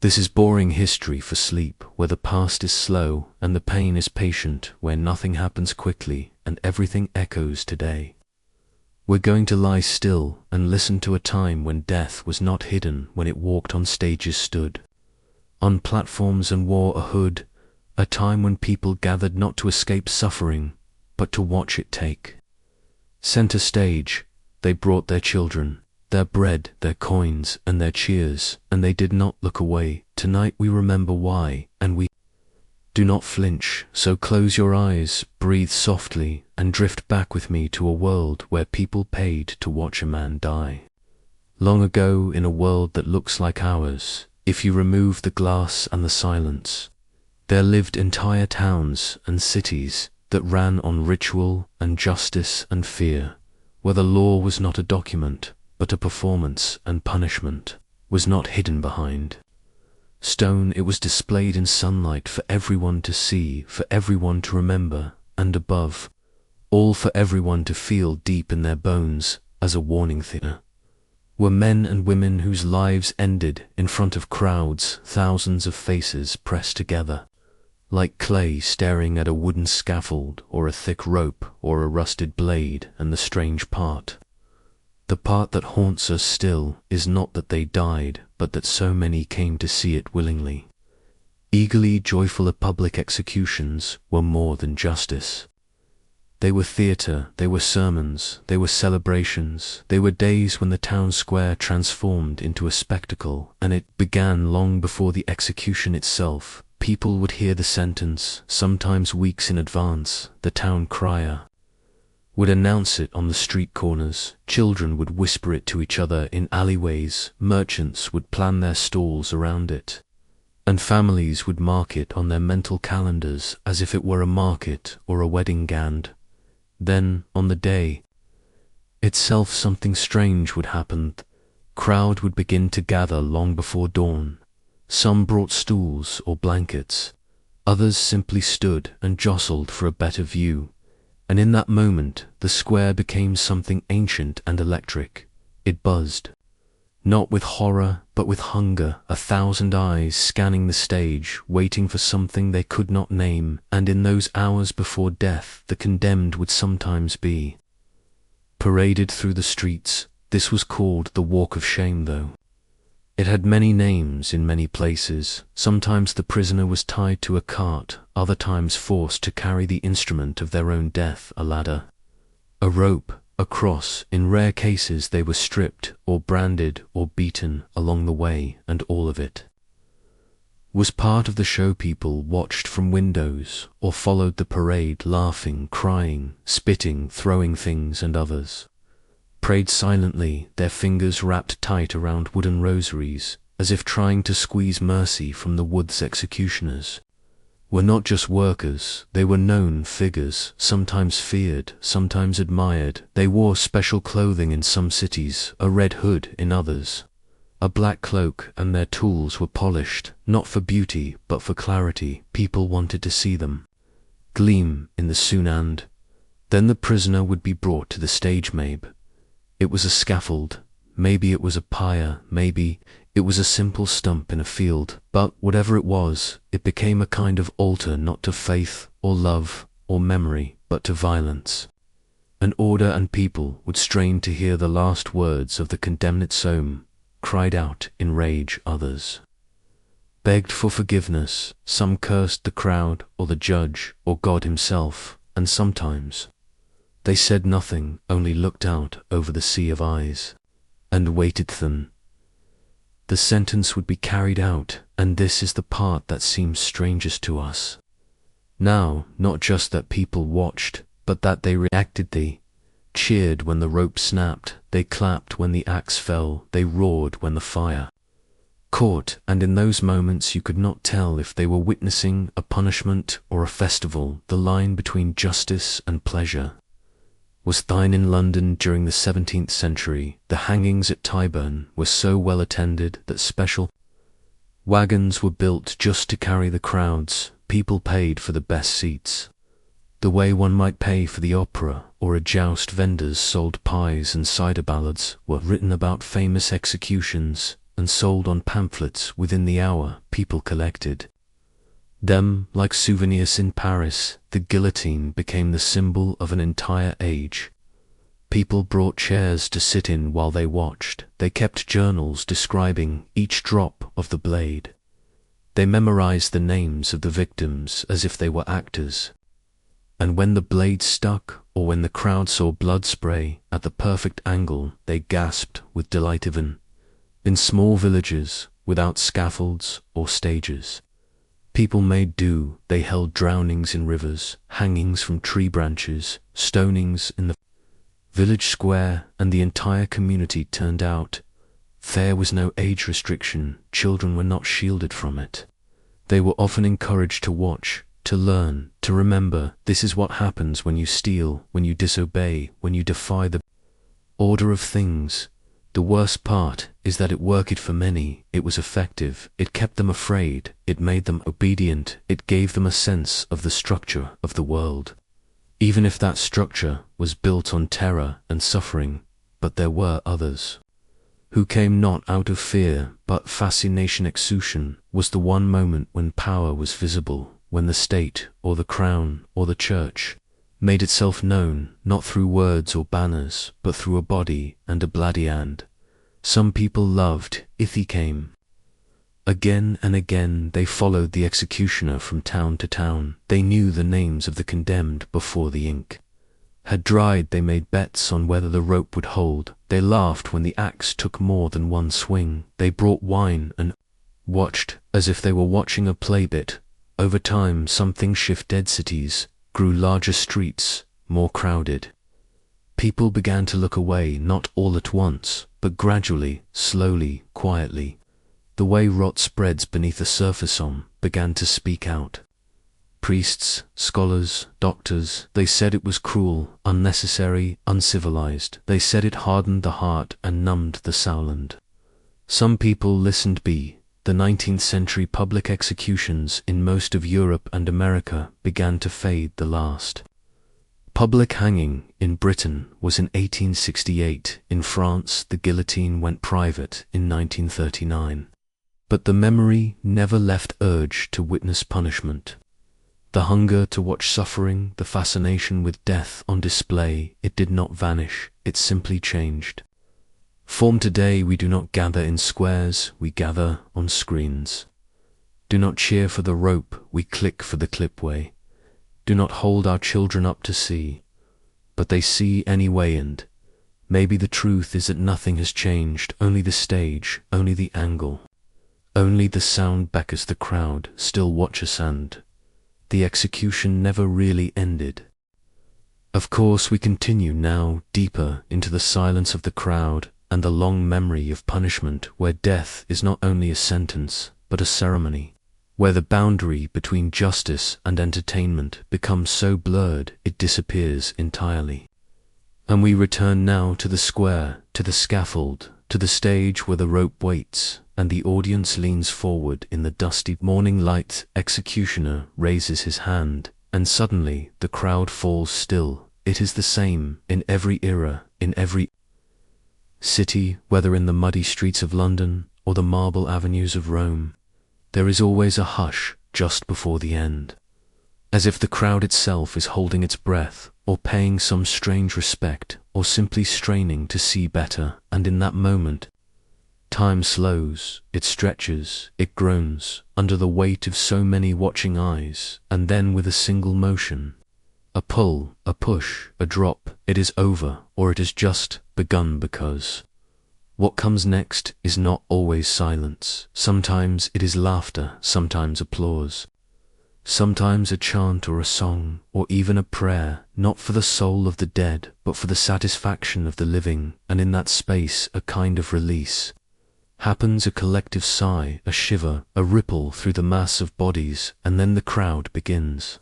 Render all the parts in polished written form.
This is boring history for sleep, where the past is slow and the pain is patient, where nothing happens quickly and everything echoes today. We're going to lie still and listen to a time when death was not hidden, when it walked on stages, stood on platforms and wore a hood, a time when people gathered not to escape suffering, but to watch it take center stage. They brought their children, their bread, their coins, and their cheers, and they did not look away. Tonight we remember why, and we do not flinch. So close your eyes, breathe softly, and drift back with me to a world where people paid to watch a man die. Long ago, in a world that looks like ours, if you remove the glass and the silence, there lived entire towns and cities that ran on ritual and justice and fear, where the law was not a document, but a performance, and punishment was not hidden behind stone. It was displayed in sunlight for everyone to see, for everyone to remember, and above all for everyone to feel deep in their bones as a warning. There were men and women whose lives ended in front of crowds, thousands of faces pressed together like clay staring at a wooden scaffold or a thick rope or a rusted blade. And the strange part, the part that haunts us still, is not that they died, but that so many came to see it willingly, eagerly joyful. Public executions were more than justice. They were theatre, they were sermons, they were celebrations, they were days when the town square transformed into a spectacle, and it began long before the execution itself. People would hear the sentence, sometimes weeks in advance. The town crier would announce it on the street corners, children would whisper it to each other in alleyways, merchants would plan their stalls around it, and families would mark it on their mental calendars as if it were a market or a wedding gand. Then, on the day itself, something strange would happen. Crowd would begin to gather long before dawn. Some brought stools or blankets, others simply stood and jostled for a better view. And in that moment, the square became something ancient and electric. It buzzed, not with horror, but with hunger, 1,000 eyes scanning the stage, waiting for something they could not name. And in those hours before death, the condemned would sometimes be paraded through the streets. This was called the Walk of Shame, though it had many names in many places. Sometimes the prisoner was tied to a cart, other times forced to carry the instrument of their own death, a ladder, a rope, a cross. In rare cases they were stripped or branded or beaten along the way, and all of it was part of the show. People watched from windows or followed the parade, laughing, crying, spitting, throwing things, and others prayed silently, their fingers wrapped tight around wooden rosaries, as if trying to squeeze mercy from the woods. Executioners were not just workers, they were known figures, sometimes feared, sometimes admired. They wore special clothing in some cities, a red hood in others, a black cloak, and their tools were polished, not for beauty, but for clarity. People wanted to see them gleam in the sun. And then the prisoner would be brought to the stage. Maybe it was a scaffold, maybe it was a pyre, maybe it was a simple stump in a field, but whatever it was, it became a kind of altar, not to faith or love or memory, but to violence and order. And people would strain to hear the last words of the condemned. Some cried out in rage, others begged for forgiveness, some cursed the crowd or the judge or God himself, and sometimes they said nothing, only looked out over the sea of eyes and waited. Then the sentence would be carried out, and this is the part that seems strangest to us now. Not just that people watched, but that they reacted. They cheered when the rope snapped, they clapped when the axe fell, they roared when the fire caught. And in those moments you could not tell if they were witnessing a punishment or a festival. The line between justice and pleasure was thin. In London during the 17th century, the hangings at Tyburn were so well attended that special wagons were built just to carry the crowds. People paid for the best seats, the way one might pay for the opera or a joust. Vendors sold pies, and cider ballads were written about famous executions, and sold on pamphlets. Within the hour, people collected them like souvenirs. In Paris, the guillotine became the symbol of an entire age. People brought chairs to sit in while they watched. They kept journals describing each drop of the blade. They memorized the names of the victims as if they were actors. And when the blade stuck, or when the crowd saw blood spray at the perfect angle, they gasped with delight. Even in small villages, without scaffolds or stages, people made do. They held drownings in rivers, hangings from tree branches, stonings in the village square, and the entire community turned out. There was no age restriction. Children were not shielded from it. They were often encouraged to watch, to learn, to remember. This is what happens when you steal, when you disobey, when you defy the order of things. The worst part is that it worked for many. It was effective. It kept them afraid. It made them obedient. It gave them a sense of the structure of the world, even if that structure was built on terror and suffering. But there were others who came not out of fear but fascination. Execution was the one moment when power was visible, when the state or the crown or the church made itself known, not through words or banners, but through a body and a bloody hand. Some people loved if he came. Again and again they followed the executioner from town to town. They knew the names of the condemned before the ink had dried. They made bets on whether the rope would hold. They laughed when the axe took more than one swing. They brought wine and watched as if they were watching a play bit. Over time something shifted. Cities grew larger, streets more crowded. People began to look away, not all at once, but gradually, slowly, quietly. The way rot spreads beneath the surface, began to speak out. Priests, scholars, doctors, they said it was cruel, unnecessary, uncivilized. They said it hardened the heart and numbed the sound. Some people listened. The 19th century public executions in most of Europe and America began to fade. The last public hanging in Britain was in 1868. In France, the guillotine went private in 1939. But the memory never left. Urge to witness punishment, the hunger to watch suffering, the fascination with death on display, it did not vanish, it simply changed form. Today we do not gather in squares, we gather on screens. Do not cheer for the rope, we click for the clipway. Do not hold our children up to see, but they see anyway. And maybe the truth is that nothing has changed, only the stage, only the angle. Only the sound because the crowd still watches and the execution never really ended. Of course we continue now, deeper into the silence of the crowd and the long memory of punishment, where death is not only a sentence but a ceremony, where the boundary between justice and entertainment becomes so blurred it disappears entirely. And we return now to the square, to the scaffold, to the stage where the rope waits and the audience leans forward in the dusty morning light. Executioner raises his hand, and suddenly the crowd falls still. It is the same in every era, in every city, whether in the muddy streets of London or the marble avenues of Rome. There is always a hush just before the end, as if the crowd itself is holding its breath, or paying some strange respect, or simply straining to see better. And in that moment, time slows, it stretches, it groans, under the weight of so many watching eyes, and then with a single motion, a pull, a push, a drop, it is over, or it has just begun. Because what comes next is not always silence. Sometimes it is laughter, sometimes applause, sometimes a chant or a song, or even a prayer, not for the soul of the dead, but for the satisfaction of the living. And in that space, a kind of release happens, a collective sigh, a shiver, a ripple through the mass of bodies, and then the crowd begins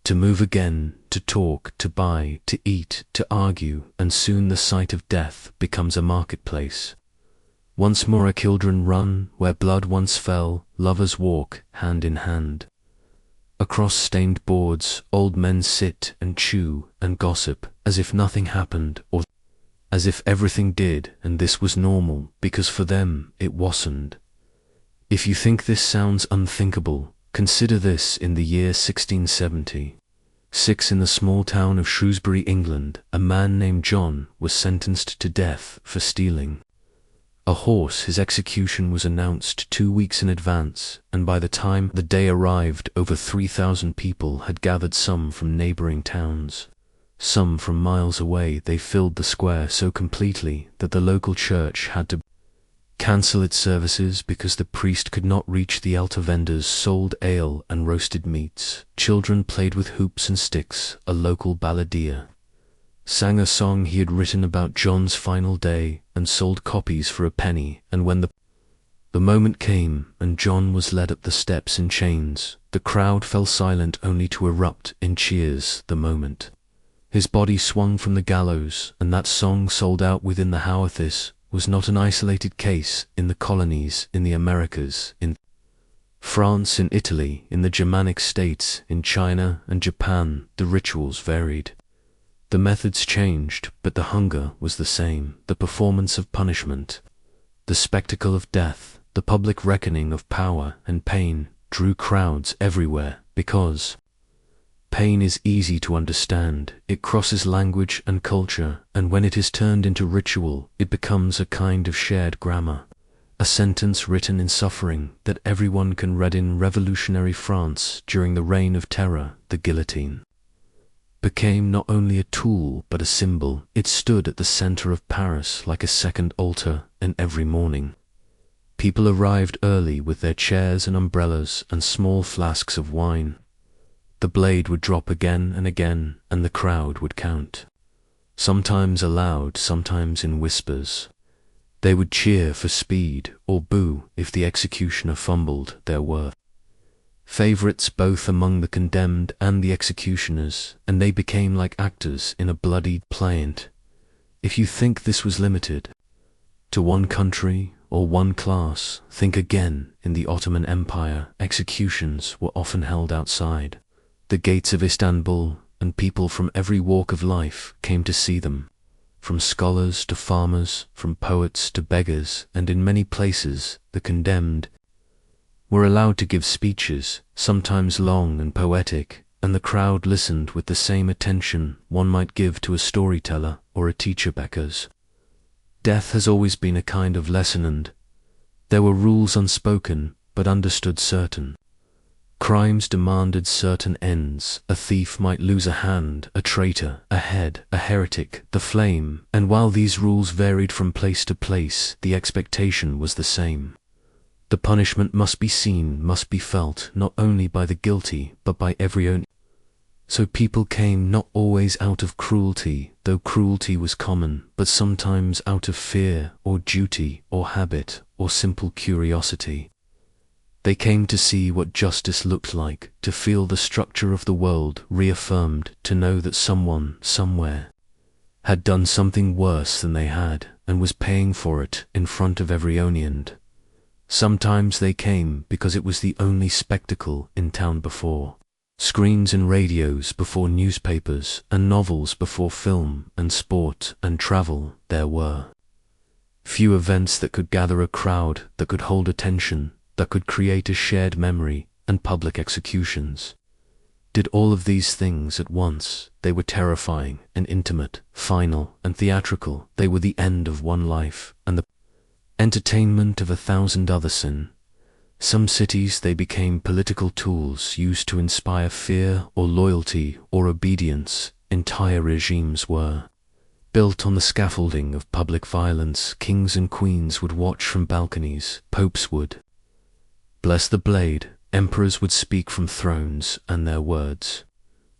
to move again, to talk, to buy, to eat, to argue, and soon the sight of death becomes a marketplace. Once more children run where blood once fell, lovers walk hand in hand. Across stained boards, old men sit and chew and gossip as if nothing happened, or as if everything did, and this was normal, because for them it wasn't. If you think this sounds unthinkable, consider this: in the year 1676, in the small town of Shrewsbury, England, a man named John was sentenced to death for stealing a horse. His execution was announced 2 weeks in advance, and by the time the day arrived, over 3,000 people had gathered, some from neighboring towns, some from miles away. They filled the square so completely that the local church had to cancel its services because the priest could not reach. The altar vendors sold ale and roasted meats. Children played with hoops and sticks. A local balladeer sang a song he had written about John's final day and sold copies for a penny. And when the moment came and John was led up the steps in chains, the crowd fell silent, only to erupt in cheers the moment his body swung from the gallows. And that song sold out within the hour. This was not an isolated case. In the colonies, in the Americas, in France, in Italy, in the Germanic states, in China and Japan, the rituals varied. The methods changed, but the hunger was the same. The performance of punishment, the spectacle of death, the public reckoning of power and pain drew crowds everywhere, because pain is easy to understand. It crosses language and culture, and when it is turned into ritual, it becomes a kind of shared grammar, a sentence written in suffering that everyone can read. In revolutionary France, during the Reign of Terror, the guillotine became not only a tool but a symbol. It stood at the center of Paris like a second altar, and every morning people arrived early with their chairs and umbrellas and small flasks of wine. The blade would drop again and again, and the crowd would count, sometimes aloud, sometimes in whispers. They would cheer for speed or boo if the executioner fumbled. There were favorites both among the condemned and the executioners, and they became like actors in a bloody play. If you think this was limited to one country or one class, think again. In the Ottoman Empire, executions were often held outside the gates of Istanbul, and people from every walk of life came to see them, from scholars to farmers, from poets to beggars. And in many places the condemned were allowed to give speeches, sometimes long and poetic, and the crowd listened with the same attention one might give to a storyteller or a teacher. Because death has always been a kind of lesson, and there were rules unspoken but understood. Certain crimes demanded certain ends. A thief might lose a hand, a traitor, a head, a heretic, the flame. And while these rules varied from place to place, the expectation was the same. The punishment must be seen, must be felt, not only by the guilty, but by every one. So people came not always out of cruelty, though cruelty was common, but sometimes out of fear, or duty, or habit, or simple curiosity. They came to see what justice looked like, to feel the structure of the world reaffirmed, to know that someone, somewhere, had done something worse than they had, and was paying for it in front of every one. Sometimes they came because it was the only spectacle in town. Before screens and radios, before newspapers and novels, before film and sport and travel, there were few events that could gather a crowd, that could hold attention, that could create a shared memory. And public executions did all of these things at once. They were terrifying and intimate, final and theatrical. They were the end of one life and the entertainment of 1,000 others. In some cities they became political tools used to inspire fear or loyalty or obedience. Entire regimes were built on the scaffolding of public violence. Kings and queens would watch from balconies, popes would bless the blade, emperors would speak from thrones, and their words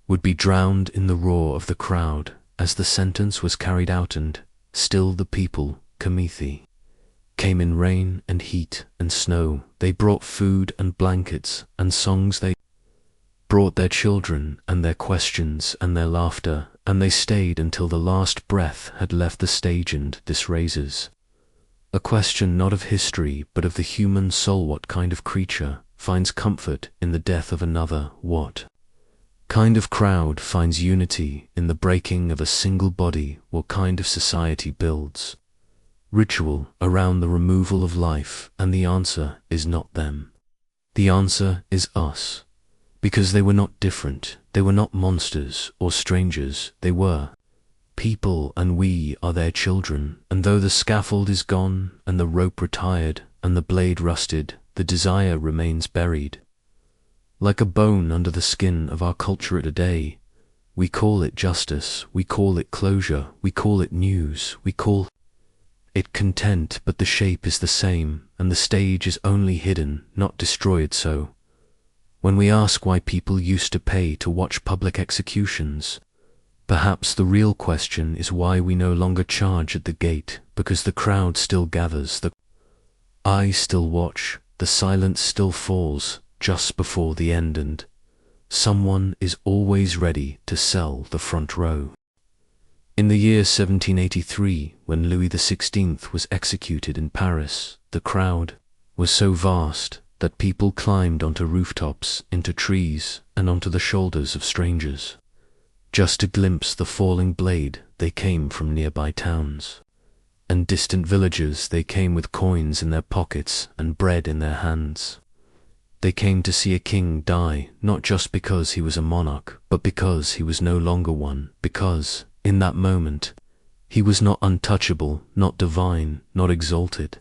would be drowned in the roar of the crowd as the sentence was carried out. And still the people, Kamethi, came in rain and heat and snow. They brought food and blankets and songs. They brought their children and their questions and their laughter, and they stayed until the last breath had left the stage. And this raises a question not of history but of the human soul. What kind of creature finds comfort in the death of another? What kind of crowd finds unity in the breaking of a single body? What kind of society builds ritual around the removal of life? And the answer is not them. The answer is us. Because they were not different. They were not monsters or strangers. They were people, and we are their children. And though the scaffold is gone, and the rope retired, and the blade rusted, the desire remains buried. Like a bone under the skin of our culture today, we call it justice, we call it closure, we call it news, we call it content, but the shape is the same, and the stage is only hidden, not destroyed. So, when we ask why people used to pay to watch public executions, perhaps the real question is why we no longer charge at the gate, because the crowd still gathers, the eyes still watch, the silence still falls just before the end, and someone is always ready to sell the front row. In the year 1783, when Louis XVI was executed in Paris, the crowd was so vast that people climbed onto rooftops, into trees, and onto the shoulders of strangers, just to glimpse the falling blade. They came from nearby towns and distant villages. They came with coins in their pockets and bread in their hands. They came to see a king die, not just because he was a monarch, but because he was no longer one, because, in that moment, he was not untouchable, not divine, not exalted,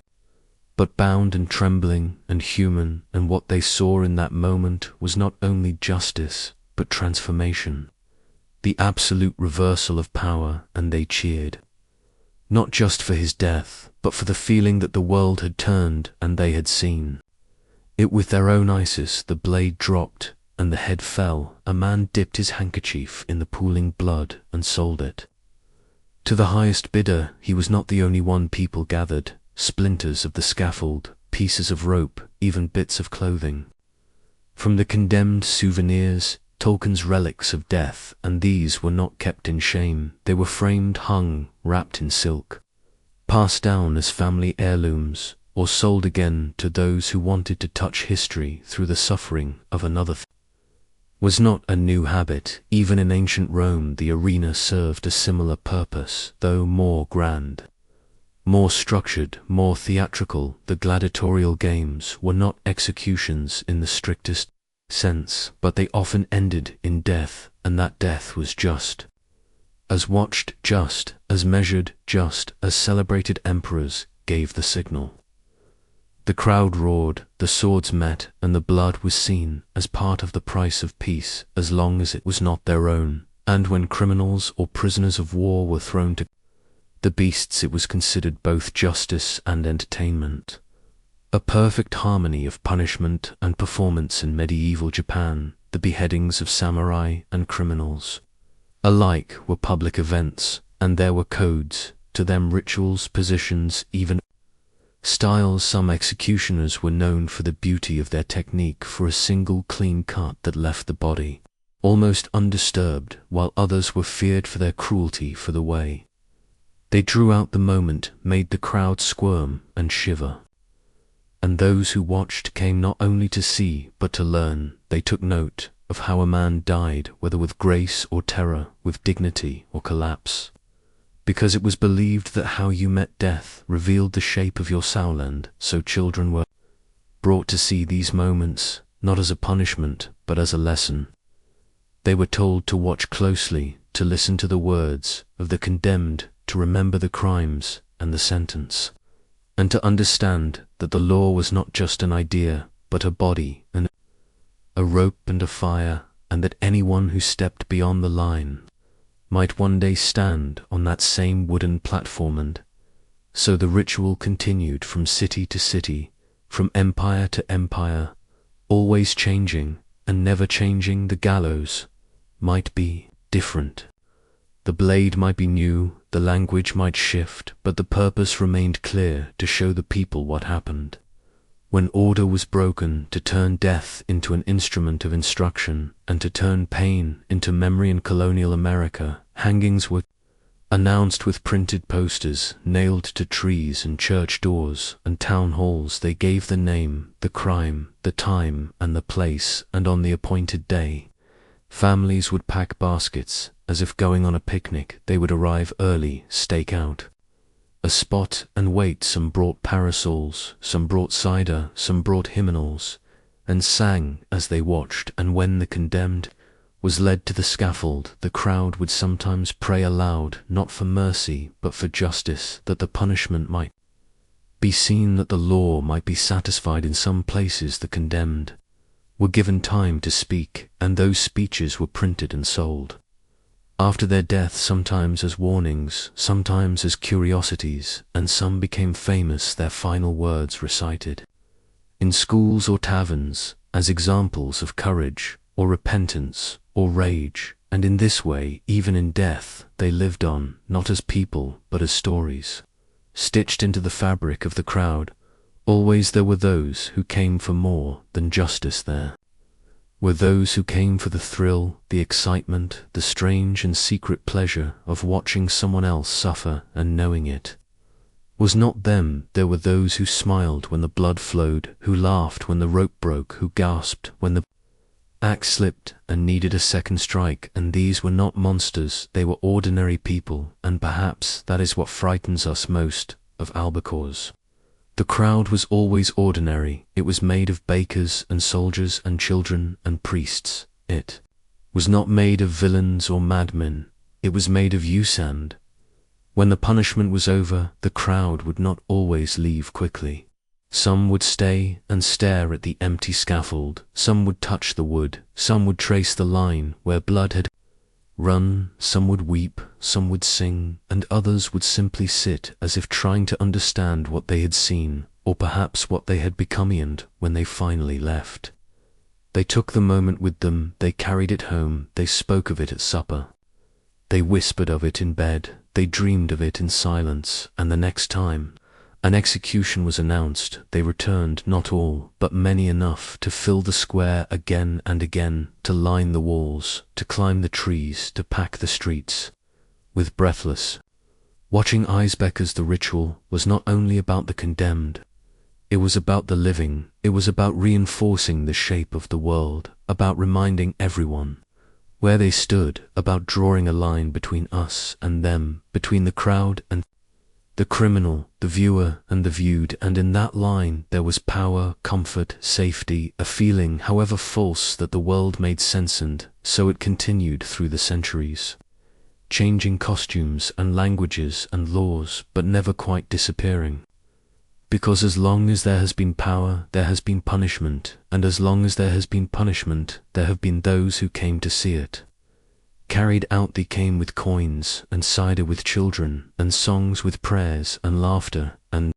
but bound and trembling and human. And what they saw in that moment was not only justice, but transformation, the absolute reversal of power. And they cheered, not just for his death, but for the feeling that the world had turned and they had seen it with their own eyes. The blade dropped and the head fell. A man dipped his handkerchief in the pooling blood and sold it to the highest bidder. He was not the only one. People gathered, splinters of the scaffold, pieces of rope, even bits of clothing from the condemned, souvenirs, tokens, relics of death. And these were not kept in shame. They were framed, hung, wrapped in silk, passed down as family heirlooms, or sold again to those who wanted to touch history through the suffering of another. Was not a new habit. Even in ancient Rome, the arena served a similar purpose, though more grand, more structured, more theatrical. The gladiatorial games were not executions in the strictest sense, but they often ended in death, and that death was just as watched, just as measured, just as celebrated. Emperors gave the signal. The crowd roared, the swords met, and the blood was seen as part of the price of peace, as long as it was not their own. And when criminals or prisoners of war were thrown to the beasts, it was considered both justice and entertainment. A perfect harmony of punishment and performance. In medieval Japan, the beheadings of samurai and criminals alike were public events, and there were codes to them, rituals, positions, even styles. Some executioners were known for the beauty of their technique, for a single clean cut that left the body almost undisturbed, while others were feared for their cruelty, for the way they drew out the moment made the crowd squirm and shiver. And those who watched came not only to see, but to learn. They took note of how a man died, whether with grace or terror, with dignity or collapse, because it was believed that how you met death revealed the shape of your soulland. So children were brought to see these moments, not as a punishment, but as a lesson. They were told to watch closely, to listen to the words of the condemned, to remember the crimes and the sentence, and to understand that the law was not just an idea, but a body, and a rope and a fire, and that anyone who stepped beyond the line might one day stand on that same wooden platform. And so the ritual continued from city to city, from empire to empire, always changing and never changing. The gallows might be different, the blade might be new, the language might shift, but the purpose remained clear: to show the people what happened when order was broken, to turn death into an instrument of instruction, and to turn pain into memory. In colonial America, hangings were announced with printed posters nailed to trees and church doors and town halls. They gave the name, the crime, the time, and the place, and on the appointed day, Families would pack baskets, as if going on a picnic. They would arrive early, stake out a spot, and wait. Some brought parasols, some brought cider, some brought hymnals, and sang as they watched. And when the condemned was led to the scaffold, the crowd would sometimes pray aloud, not for mercy, but for justice, that the punishment might be seen, that the law might be satisfied. In some places the condemned were given time to speak, and those speeches were printed and sold after their death, sometimes as warnings, sometimes as curiosities, and some became famous, their final words recited in schools or taverns as examples of courage or repentance or rage. And in this way, even in death, they lived on, not as people, but as stories, stitched into the fabric of the crowd. Always there were those who came for more than justice. There were those who came for the thrill, the excitement, the strange and secret pleasure of watching someone else suffer and knowing it was not them. There were those who smiled when the blood flowed, who laughed when the rope broke, who gasped when the axe slipped and needed a second strike. And these were not monsters, they were ordinary people, and perhaps that is what frightens us most of albacores. The crowd was always ordinary. It was made of bakers and soldiers and children and priests. It was not made of villains or madmen. It was made of you sand. When the punishment was over, the crowd would not always leave quickly. Some would stay and stare at the empty scaffold. Some would touch the wood. Some would trace the line where blood had run. Some would weep, some would sing, and others would simply sit as if trying to understand what they had seen, or perhaps what they had become. And when they finally left, they took the moment with them. They carried it home. They spoke of it at supper. They whispered of it in bed. They dreamed of it in silence. And the next time an execution was announced, they returned, not all, but many enough to fill the square again and again, to line the walls, to climb the trees, to pack the streets with breathless, watching eyes. Because the ritual was not only about the condemned, it was about the living. It was about reinforcing the shape of the world, about reminding everyone where they stood, about drawing a line between us and them, between the crowd and the criminal, the viewer and the viewed. And in that line there was power, comfort, safety, a feeling, however false, that the world made sense. And so it continued through the centuries, changing costumes and languages and laws, but never quite disappearing. Because as long as there has been power, there has been punishment, and as long as there has been punishment, there have been those who came to see it carried out. They came with coins and cider, with children and songs, with prayers and laughter and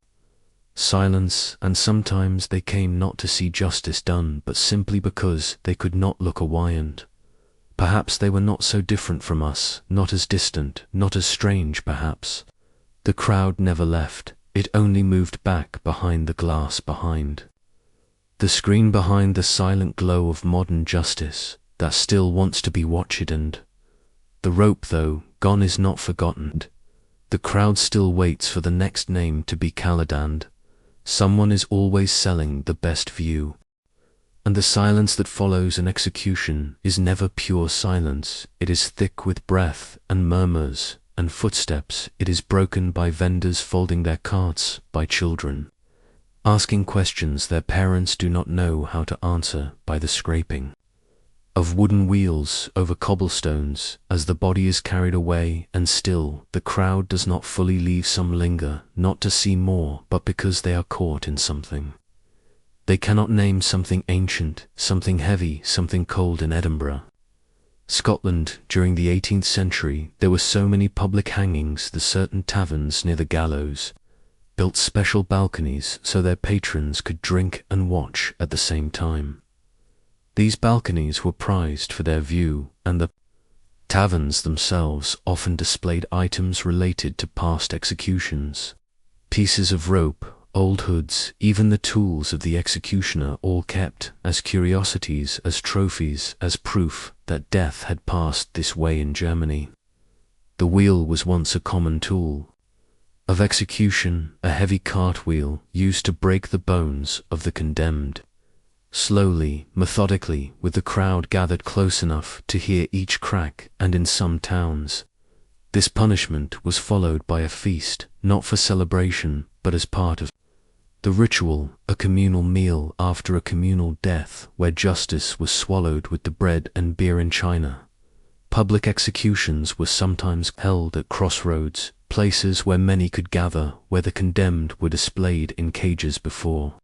silence. And sometimes they came not to see justice done, but simply because they could not look away. And perhaps they were not so different from us, not as distant, not as strange. Perhaps the crowd never left. It only moved back behind the glass, behind the screen, behind the silent glow of modern justice that still wants to be watched. And the rope, though gone, is not forgotten. The crowd still waits for the next name to be caladaned. Someone is always selling the best view. And the silence that follows an execution is never pure silence. It is thick with breath and murmurs and footsteps. It is broken by vendors folding their carts, by children asking questions their parents do not know how to answer, by the scraping of wooden wheels over cobblestones as the body is carried away. And still the crowd does not fully leave. Some linger, not to see more, but because they are caught in something they cannot name, something ancient, something heavy, something cold. In Edinburgh, Scotland, during the 18th century, there were so many public hangings. The certain taverns near the gallows built special balconies so their patrons could drink and watch at the same time. These balconies were prized for their view, and the taverns themselves often displayed items related to past executions. Pieces of rope, old hoods, even the tools of the executioner, all kept as curiosities, as trophies, as proof that death had passed this way in Germany. The wheel was once a common tool of execution, a heavy cartwheel used to break the bones of the condemned. Slowly, methodically, with the crowd gathered close enough to hear each crack, and in some towns, this punishment was followed by a feast, not for celebration, but as part of the ritual, a communal meal after a communal death, where justice was swallowed with the bread and beer in China. Public executions were sometimes held at crossroads, places where many could gather, where the condemned were displayed in cages before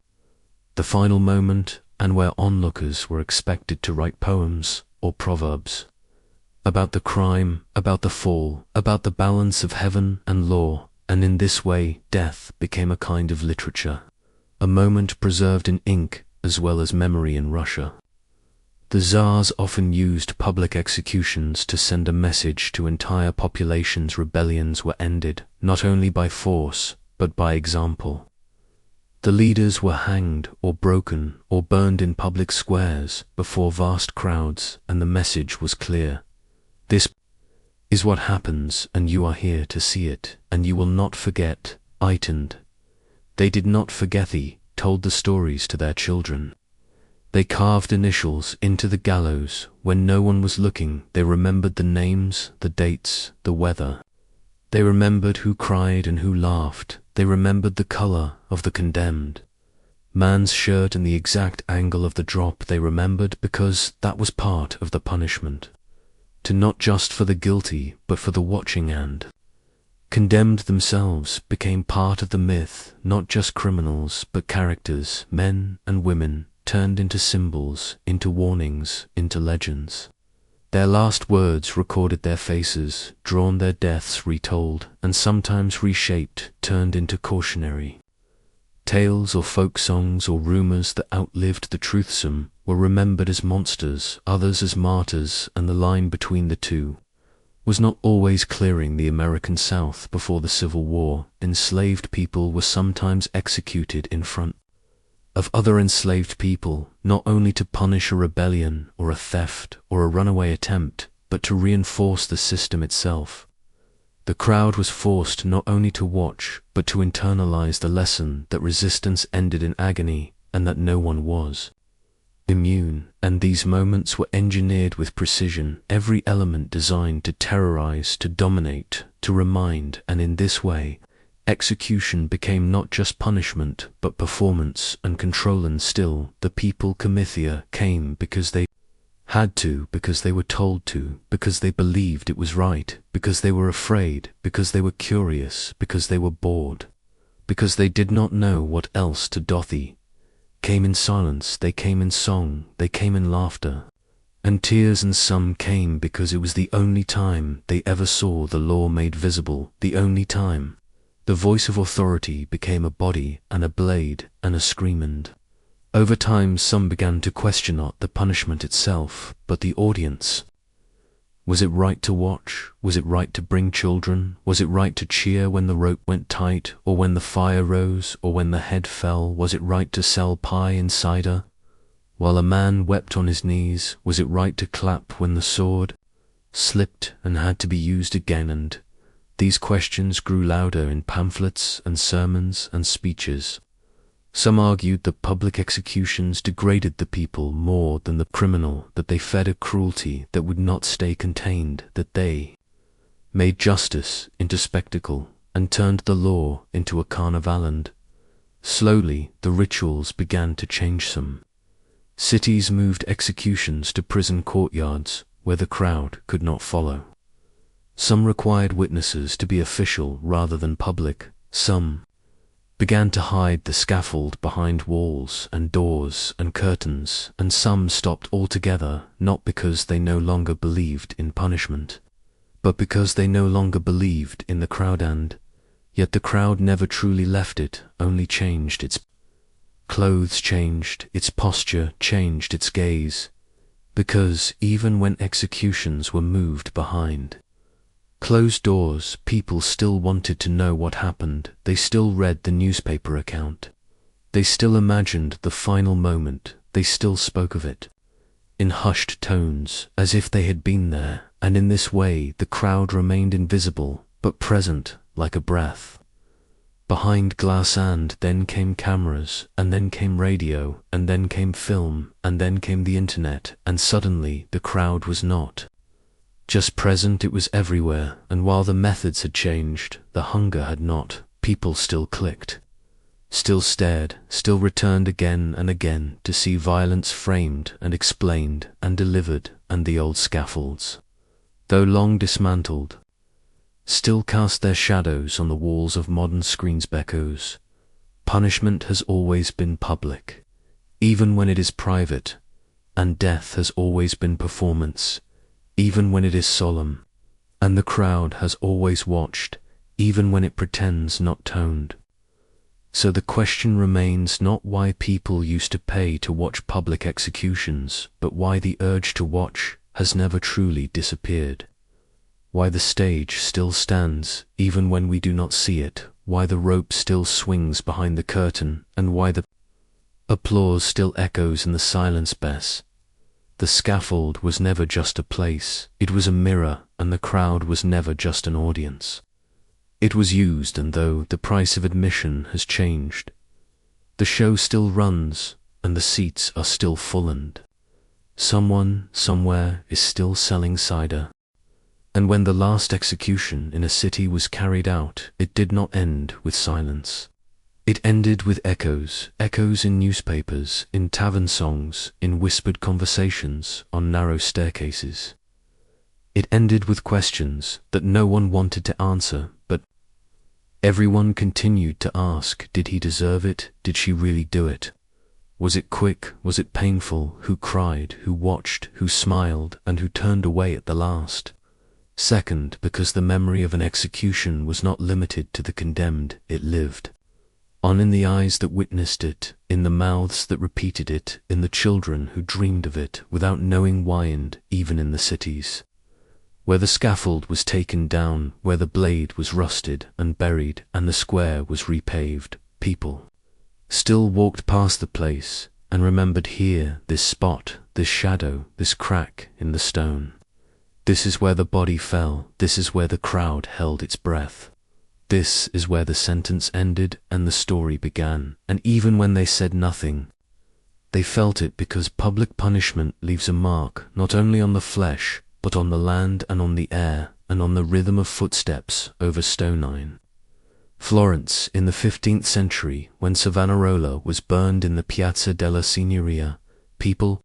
the final moment, and where onlookers were expected to write poems or proverbs about the crime, about the fall, about the balance of heaven and law, and in this way death became a kind of literature, a moment preserved in ink as well as memory in Russia. The Tsars often used public executions to send a message to entire populations. Rebellions were ended, not only by force, but by example. The leaders were hanged or broken or burned in public squares before vast crowds, and the message was clear. This is what happens, and you are here to see it, and you will not forget. Itoned. They did not forget. They told the stories to their children. They carved initials into the gallows when no one was looking. They remembered the names, the dates, the weather. They remembered who cried and who laughed. They remembered the color of the condemned man's shirt and the exact angle of the drop. They remembered because that was part of the punishment, to not just for the guilty, but for the watching and condemned themselves became part of the myth. Not just criminals, but characters, men and women, turned into symbols, into warnings, into legends. Their last words recorded their faces, drawn, their deaths retold, and sometimes reshaped, turned into cautionary tales or folk songs or rumors that outlived the truthsome, were remembered as monsters, others as martyrs, and the line between the two was not always clearing. The American South before the Civil War, enslaved people were sometimes executed in front of other enslaved people, not only to punish a rebellion or a theft or a runaway attempt, but to reinforce the system itself. The crowd was forced not only to watch, but to internalize the lesson that resistance ended in agony, and that no one was immune. And these moments were engineered with precision, every element designed to terrorize, to dominate, to remind, and in this way, execution became not just punishment, but performance and control. And still, the people Comithia came because they had to, because they were told to, because they believed it was right, because they were afraid, because they were curious, because they were bored, because they did not know what else to do. They came in silence, they came in song, they came in laughter and tears, and some came because it was the only time they ever saw the law made visible, the only time the voice of authority became a body and a blade and a scream. And over time some began to question not the punishment itself, but the audience. Was it right to watch? Was it right to bring children? Was it right to cheer when the rope went tight, or when the fire rose, or when the head fell? Was it right to sell pie and cider while a man wept on his knees? Was it right to clap when the sword slipped and had to be used again? And these questions grew louder in pamphlets and sermons and speeches. Some argued that public executions degraded the people more than the criminal, that they fed a cruelty that would not stay contained, that they made justice into spectacle and turned the law into a carnival. And slowly the rituals began to change. Some cities moved executions to prison courtyards where the crowd could not follow. Some required witnesses to be official rather than public. Some began to hide the scaffold behind walls and doors and curtains, and some stopped altogether, not because they no longer believed in punishment, but because they no longer believed in the crowd. And yet the crowd never truly left it, only changed. Its clothes changed, its posture changed, its gaze, because even when executions were moved behind closed doors, people still wanted to know what happened. They still read the newspaper account. They still imagined the final moment. They still spoke of it in hushed tones, as if they had been there. And in this way, the crowd remained invisible, but present like a breath. behind glass, and then came cameras, and then came radio, and then came film, and then came the internet, and suddenly the crowd was not just present, it was everywhere, and while the methods had changed, the hunger had not. People still clicked, still stared, still returned again and again to see violence framed and explained and delivered, and the old scaffolds, though long dismantled, still cast their shadows on the walls of modern screens. Echoes. Punishment has always been public, even when it is private, and death has always been performance, even when it is solemn, and the crowd has always watched, even when it pretends not toned. So the question remains not why people used to pay to watch public executions, but why the urge to watch has never truly disappeared. Why the stage still stands even when we do not see it, why the rope still swings behind the curtain, and why the applause still echoes in the silence. The scaffold was never just a place, it was a mirror, and the crowd was never just an audience. It was used, and though the price of admission has changed, the show still runs, and the seats are still full, and someone, somewhere, is still selling cider. And when the last execution in a city was carried out, it did not end with silence. It ended with echoes, echoes in newspapers, in tavern songs, in whispered conversations, on narrow staircases. It ended with questions that no one wanted to answer, but everyone continued to ask. Did he deserve it? Did she really do it? Was it quick? Was it painful? Who cried? Who watched? Who smiled? And who turned away at the last second? Because the memory of an execution was not limited to the condemned, it lived on in the eyes that witnessed it, in the mouths that repeated it, in the children who dreamed of it without knowing why, and even in the cities where the scaffold was taken down, where the blade was rusted and buried, and the square was repaved. People still walked past the place and remembered here, this spot, this shadow, this crack in the stone. This is where the body fell, this is where the crowd held its breath. This is where the sentence ended and the story began, and even when they said nothing, they felt it, because public punishment leaves a mark not only on the flesh, but on the land and on the air, and on the rhythm of footsteps over stone. Florence, in the 15th century, when Savonarola was burned in the Piazza della Signoria, people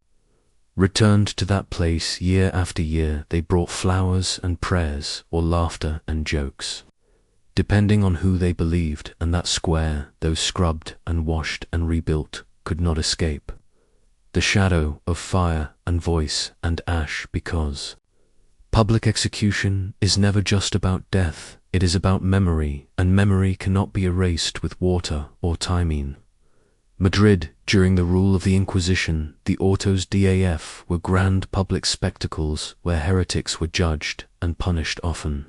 returned to that place year after year. They brought flowers and prayers, or laughter and jokes, depending on who they believed, and that square, though scrubbed and washed and rebuilt, could not escape the shadow of fire and voice and ash, because public execution is never just about death, it is about memory, and memory cannot be erased with water or timing. Madrid, during the rule of the Inquisition, the autos daf were grand public spectacles where heretics were judged and punished often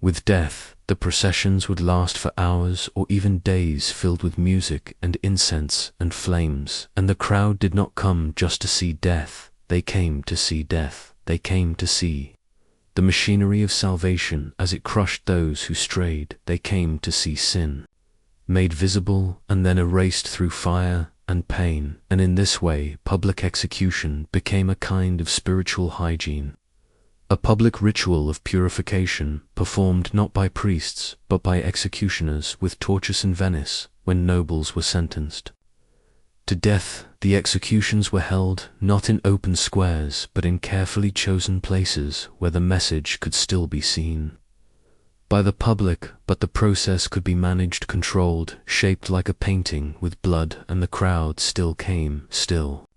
with death. The processions would last for hours or even days, filled with music and incense and flames, and the crowd did not come just to see death, they came to see death, they came to see the machinery of salvation as it crushed those who strayed, they came to see sin made visible and then erased through fire and pain, and in this way public execution became a kind of spiritual hygiene, a public ritual of purification performed not by priests but by executioners with torches in Venice when nobles were sentenced to death. The executions were held not in open squares but in carefully chosen places where the message could still be seen by the public, but the process could be managed, controlled, shaped like a painting with blood, and the crowd still came, still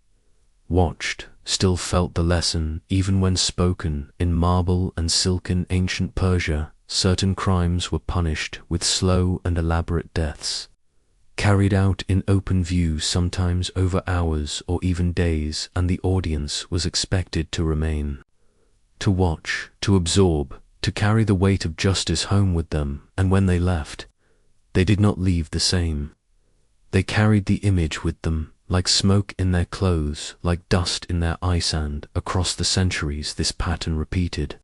watched, still felt the lesson, even when spoken in marble and silk. In ancient Persia, certain crimes were punished with slow and elaborate deaths, carried out in open view, sometimes over hours or even days, and the audience was expected to remain, to watch, to absorb, to carry the weight of justice home with them, and when they left, they did not leave the same. They carried the image with them, like smoke in their clothes, like dust in their eye sand. Across the centuries this pattern repeated.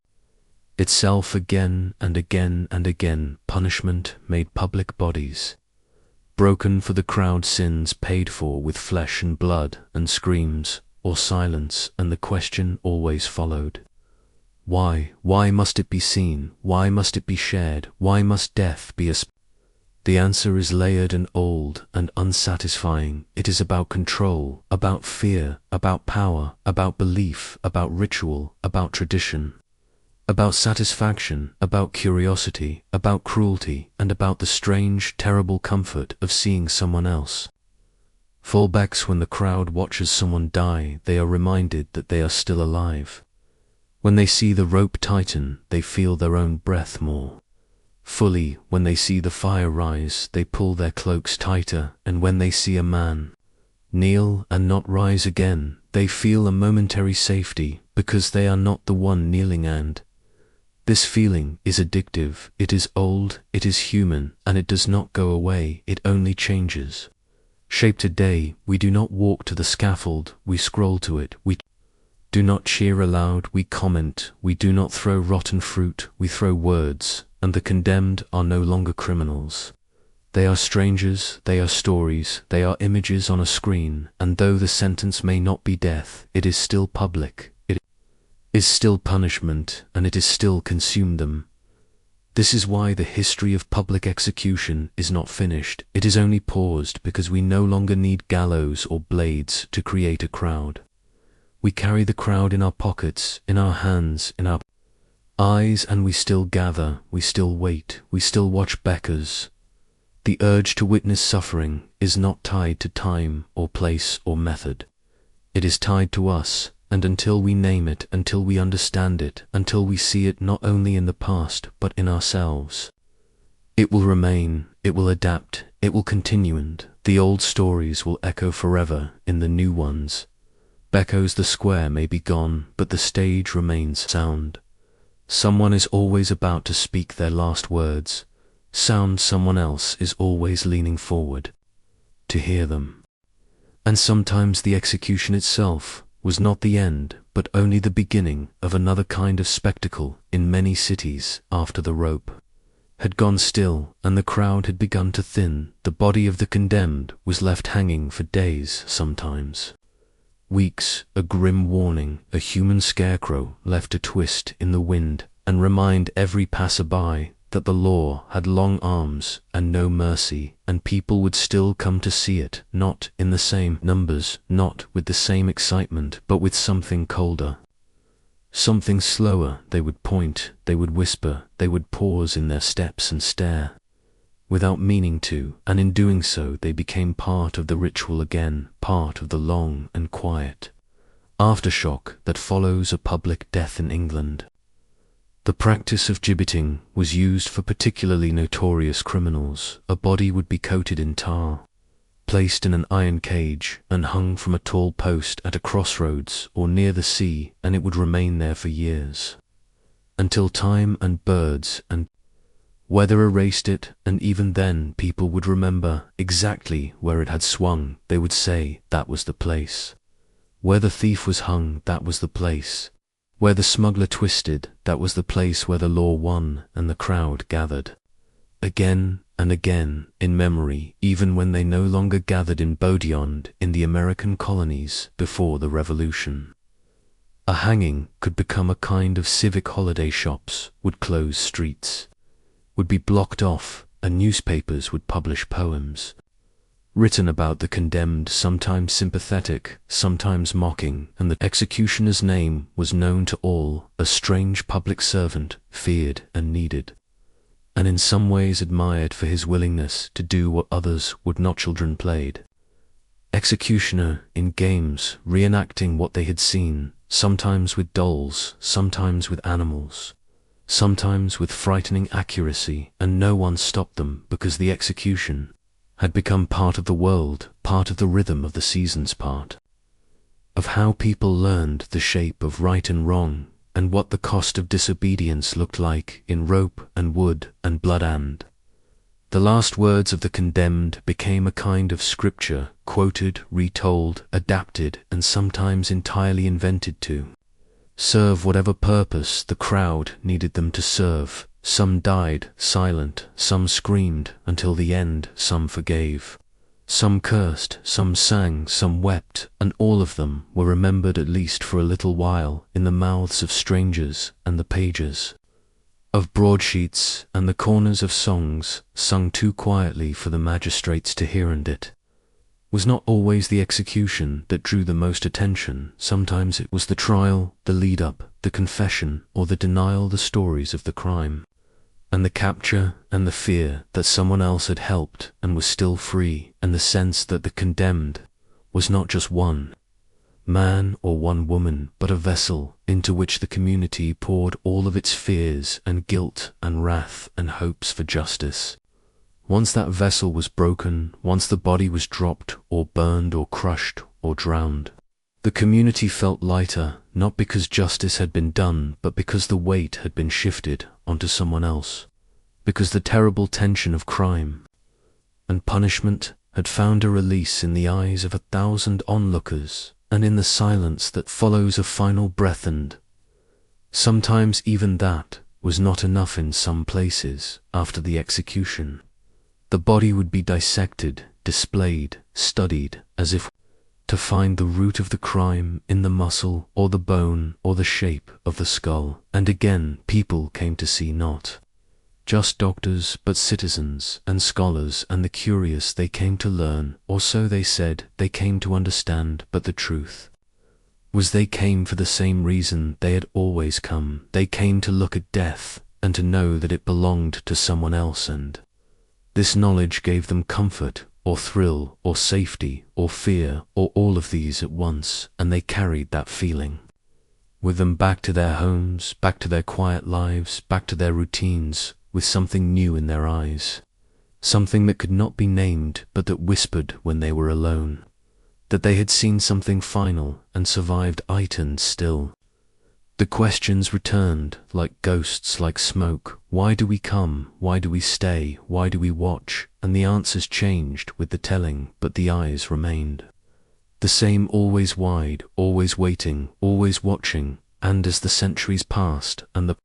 itself again and again and again. Punishment made public bodies, broken for the crowd, sins paid for with flesh and blood, and screams or silence, and the question always followed. Why? Why must it be seen? Why must it be shared? Why must death be a The answer is layered and old and unsatisfying. It is about control, about fear, about power, about belief, about ritual, about tradition, about satisfaction, about curiosity, about cruelty, and about the strange, terrible comfort of seeing someone else. Fallbacks: when the crowd watches someone die, they are reminded that they are still alive. When they see the rope tighten, they feel their own breath more fully. When they see the fire rise, they pull their cloaks tighter, and when they see a man kneel and not rise again, they feel a momentary safety because they are not the one kneeling. And this feeling is addictive, it is old, it is human, and it does not go away, it only changes shape. Today, we do not walk to the scaffold, we scroll to it. We do not cheer aloud, we comment. We do not throw rotten fruit, we throw words. And the condemned are no longer criminals. They are strangers, they are stories, they are images on a screen, and though the sentence may not be death, it is still public, it is still punishment, and it is still consumed them. This is why the history of public execution is not finished, it is only paused because we no longer need gallows or blades to create a crowd. We carry the crowd in our pockets, in our hands, in our eyes, and we still gather, we still wait, we still watch beckers. The urge to witness suffering is not tied to time or place or method. It is tied to us, and until we name it, until we understand it, until we see it not only in the past but in ourselves, it will remain, it will adapt, it will continue, and the old stories will echo forever in the new ones. Echoes: the square may be gone, but the stage remains. Sound: someone is always about to speak their last words. Sound: someone else is always leaning forward to hear them. And sometimes the execution itself was not the end, but only the beginning of another kind of spectacle. In many cities, after the rope had gone still and the crowd had begun to thin, the body of the condemned was left hanging for days, sometimes weeks, a grim warning, a human scarecrow left to twist in the wind and remind every passerby that the law had long arms and no mercy, and people would still come to see it, not in the same numbers, not with the same excitement, but with something colder, something slower. They would point, they would whisper, they would pause in their steps and stare, without meaning to, and in doing so they became part of the ritual again, part of the long and quiet aftershock that follows a public death in England. The practice of gibbeting was used for particularly notorious criminals. A body would be coated in tar, placed in an iron cage, and hung from a tall post at a crossroads or near the sea, and it would remain there for years, until time and birds and weather erased it, and even then people would remember exactly where it had swung. They would say, that was the place. Where the thief was hung, that was the place. Where the smuggler twisted, that was the place where the law won and the crowd gathered. Again and again, in memory, even when they no longer gathered in Bygone in the American colonies before the Revolution. A hanging could become a kind of civic holiday. Shops would close, streets would be blocked off, and newspapers would publish poems written about the condemned, sometimes sympathetic, sometimes mocking, and the executioner's name was known to all, a strange public servant, feared and needed, and in some ways admired for his willingness to do what others would not. Children played executioner in games, reenacting what they had seen, sometimes with dolls, sometimes with animals, sometimes with frightening accuracy, and no one stopped them because the execution had become part of the world, part of the rhythm of the seasons, part of how people learned the shape of right and wrong, and what the cost of disobedience looked like in rope and wood and blood. And the last words of the condemned became a kind of scripture, quoted, retold, adapted, and sometimes entirely invented to serve whatever purpose the crowd needed them to serve. Some died silent, some screamed until the end, some forgave. Some cursed, some sang, some wept, and all of them were remembered at least for a little while in the mouths of strangers and the pages of broadsheets and the corners of songs sung too quietly for the magistrates to hear, and it was not always the execution that drew the most attention. Sometimes it was the trial, the lead-up, the confession, or the denial, the stories of the crime, and the capture and the fear that someone else had helped and was still free, and the sense that the condemned was not just one man or one woman, but a vessel into which the community poured all of its fears and guilt and wrath and hopes for justice. Once that vessel was broken, once the body was dropped or burned or crushed or drowned, the community felt lighter, not because justice had been done, but because the weight had been shifted onto someone else, because the terrible tension of crime and punishment had found a release in the eyes of 1,000 onlookers, and in the silence that follows a final breath. And sometimes even that was not enough. In some places, after the execution, the body would be dissected, displayed, studied, as if to find the root of the crime in the muscle or the bone or the shape of the skull. And again people came to see not just doctors but citizens and scholars and the curious. They came to learn, or so they said. They came to understand, but the truth was they came for the same reason they had always come. They came to look at death and to know that it belonged to someone else, and this knowledge gave them comfort or thrill or safety or fear or all of these at once, and they carried that feeling with them back to their homes, back to their quiet lives, back to their routines, with something new in their eyes, something that could not be named but that whispered when they were alone, that they had seen something final and survived it. And still the questions returned like ghosts, like smoke. Why do we come? Why do we stay? Why do we watch? And the answers changed with the telling, but the eyes remained the same, always wide, always waiting, always watching. And as the centuries passed and the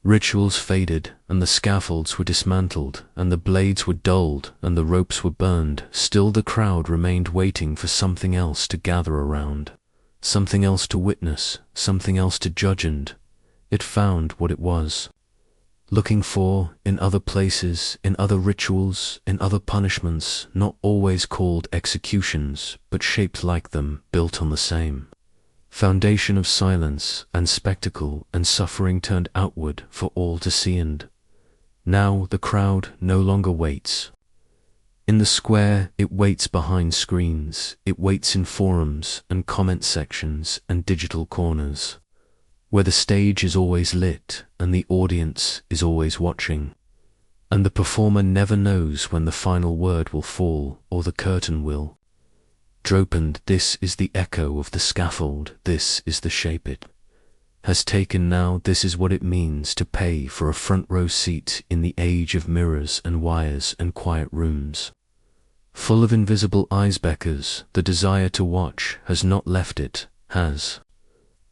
rituals faded and the scaffolds were dismantled and the blades were dulled and the ropes were burned, still the crowd remained waiting for something else to gather around, something else to witness, something else to judge. And it found what it was looking for in other places, in other rituals, in other punishments, not always called executions, but shaped like them, built on the same foundation of silence and spectacle and suffering turned outward for all to see. And now the crowd no longer waits in the square, it waits behind screens, it waits in forums and comment sections and digital corners, where the stage is always lit and the audience is always watching, and the performer never knows when the final word will fall or the curtain will drop. And this is the echo of the scaffold, this is the shape it has taken now. This is what it means to pay for a front row seat in the age of mirrors and wires and quiet rooms full of invisible eyes. Beckers, the desire to watch has not left it, has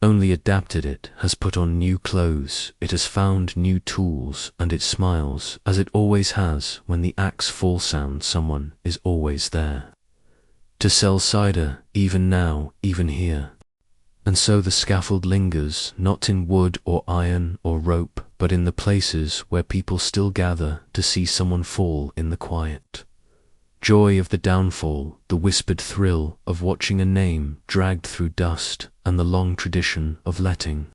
only adapted it, has put on new clothes, it has found new tools, and it smiles as it always has when the axe fall sound. Someone is always there to sell cider, even now, even here. And so the scaffold lingers, not in wood or iron or rope, but in the places where people still gather to see someone fall, in the quiet joy of the downfall, the whispered thrill of watching a name dragged through dust, and the long tradition of letting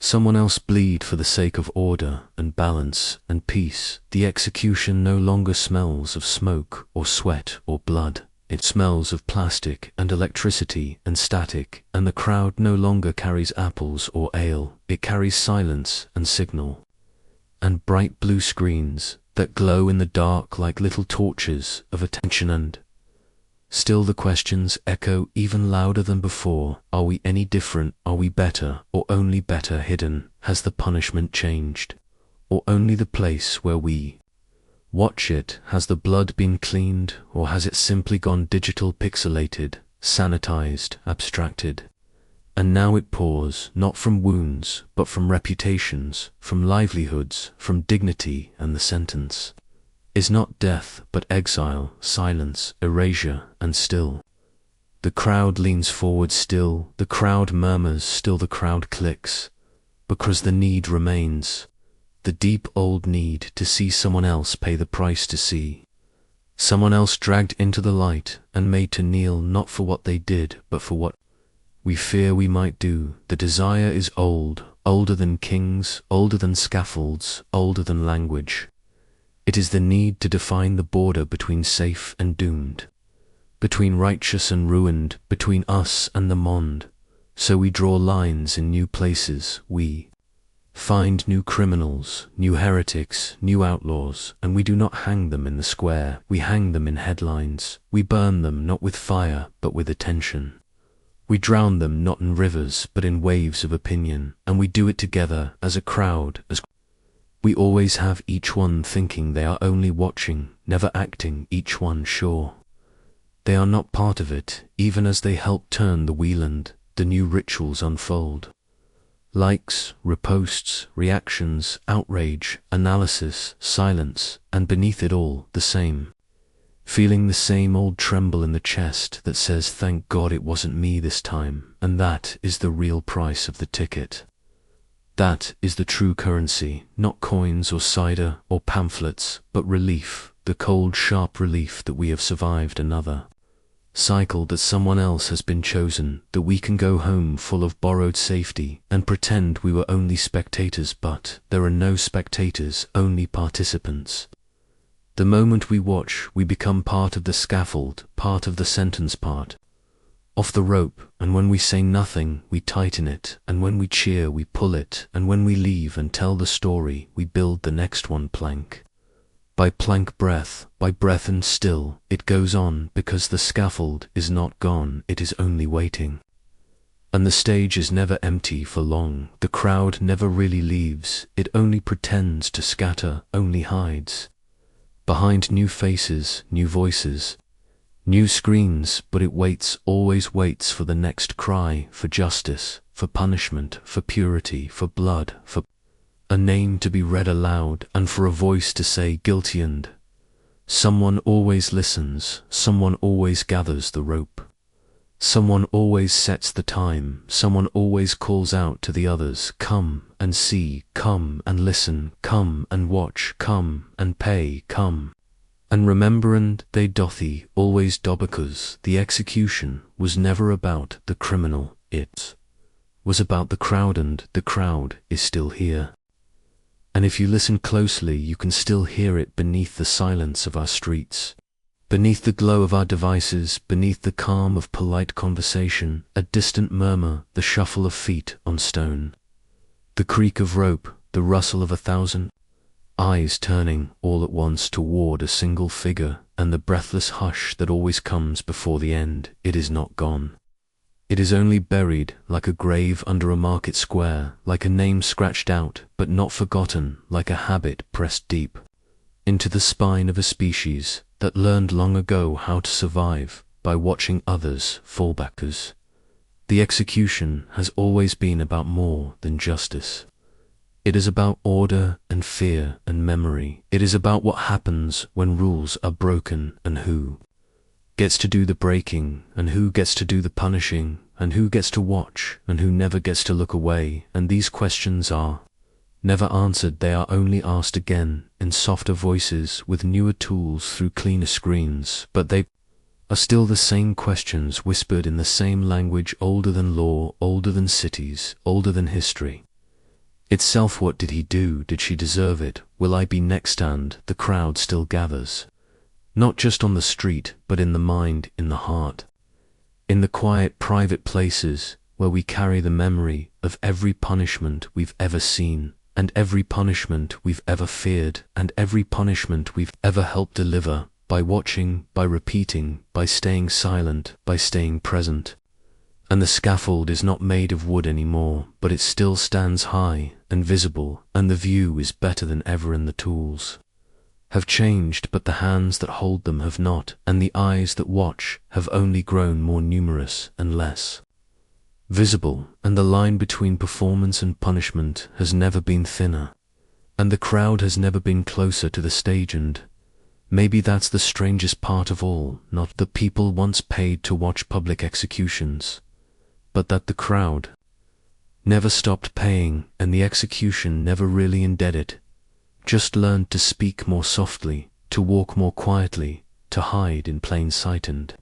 someone else bleed for the sake of order and balance and peace. The execution no longer smells of smoke or sweat or blood. It smells of plastic and electricity and static, and the crowd no longer carries apples or ale. It carries silence and signal and bright blue screens that glow in the dark like little torches of attention. And still the questions echo even louder than before. Are we any different? Are we better, or only better hidden? Has the punishment changed, or only the place where we watch it? Has the blood been cleaned, or has it simply gone digital, pixelated, sanitized, abstracted? And now it pours, not from wounds, but from reputations, from livelihoods, from dignity, and the sentence is not death, but exile, silence, erasure, and still. The crowd leans forward still, the crowd murmurs, still the crowd clicks, because the need remains, the deep old need to see someone else pay the price to see. Someone else dragged into the light and made to kneel not for what they did, but for what we fear we might do. The desire is old, older than kings, older than scaffolds, older than language. It is the need to define the border between safe and doomed, between righteous and ruined, between us and the monde. So we draw lines in new places, we find new criminals, new heretics, new outlaws, and we do not hang them in the square, we hang them in headlines. We burn them not with fire, but with attention. We drown them not in rivers, but in waves of opinion, and we do it together as a crowd, as we always have, each one thinking they are only watching, never acting, each one sure they are not part of it, even as they help turn the wheel and the new rituals unfold. Likes, reposts, reactions, outrage, analysis, silence, and beneath it all, the same feeling, the same old tremble in the chest that says, thank God it wasn't me this time. And that is the real price of the ticket. That is the true currency, not coins or cider or pamphlets, but relief, the cold, sharp relief that we have survived another cycle, that someone else has been chosen, that we can go home full of borrowed safety and pretend we were only spectators, but there are no spectators, only participants. The moment we watch, we become part of the scaffold, part of the sentence, part of the rope, and when we say nothing, we tighten it, and when we cheer, we pull it, and when we leave and tell the story, we build the next one plank by plank, breath by breath, and still it goes on, because the scaffold is not gone, it is only waiting. And the stage is never empty for long, the crowd never really leaves, it only pretends to scatter, only hides behind new faces, new voices, new screens, but it waits, always waits for the next cry, for justice, for punishment, for purity, for blood, for a name to be read aloud, and for a voice to say guilty. And someone always listens, someone always gathers the rope, someone always sets the time, someone always calls out to the others, come and see, come and listen, come and watch, come and pay, come and remember. And they dothie always do, because the execution was never about the criminal, it was about the crowd, and the crowd is still here. And if you listen closely, you can still hear it beneath the silence of our streets, beneath the glow of our devices, beneath the calm of polite conversation, a distant murmur, the shuffle of feet on stone, the creak of rope, the rustle of 1,000 eyes turning all at once toward a single figure, and the breathless hush that always comes before the end. It is not gone. It is only buried, like a grave under a market square, like a name scratched out, but not forgotten, like a habit pressed deep into the spine of a species that learned long ago how to survive by watching others fall backwards. The execution has always been about more than justice. It is about order and fear and memory. It is about what happens when rules are broken, and who gets to do the breaking, and who gets to do the punishing, and who gets to watch, and who never gets to look away. And these questions are never answered, they are only asked again in softer voices, with newer tools, through cleaner screens, but they are still the same questions, whispered in the same language, older than law, older than cities, older than history itself. What did he do? Did she deserve it? Will I be next? And the crowd still gathers, not just on the street, but in the mind, in the heart, in the quiet, private places where we carry the memory of every punishment we've ever seen, and every punishment we've ever feared, and every punishment we've ever helped deliver, by watching, by repeating, by staying silent, by staying present. And the scaffold is not made of wood anymore, but it still stands high and visible, and the view is better than ever, and the tools have changed, but the hands that hold them have not, and the eyes that watch have only grown more numerous and less visible, and the line between performance and punishment has never been thinner, and the crowd has never been closer to the stage. And maybe that's the strangest part of all, not that people once paid to watch public executions, but that the crowd never stopped paying, and the execution never really indebted, just learned to speak more softly, to walk more quietly, to hide in plain sight. And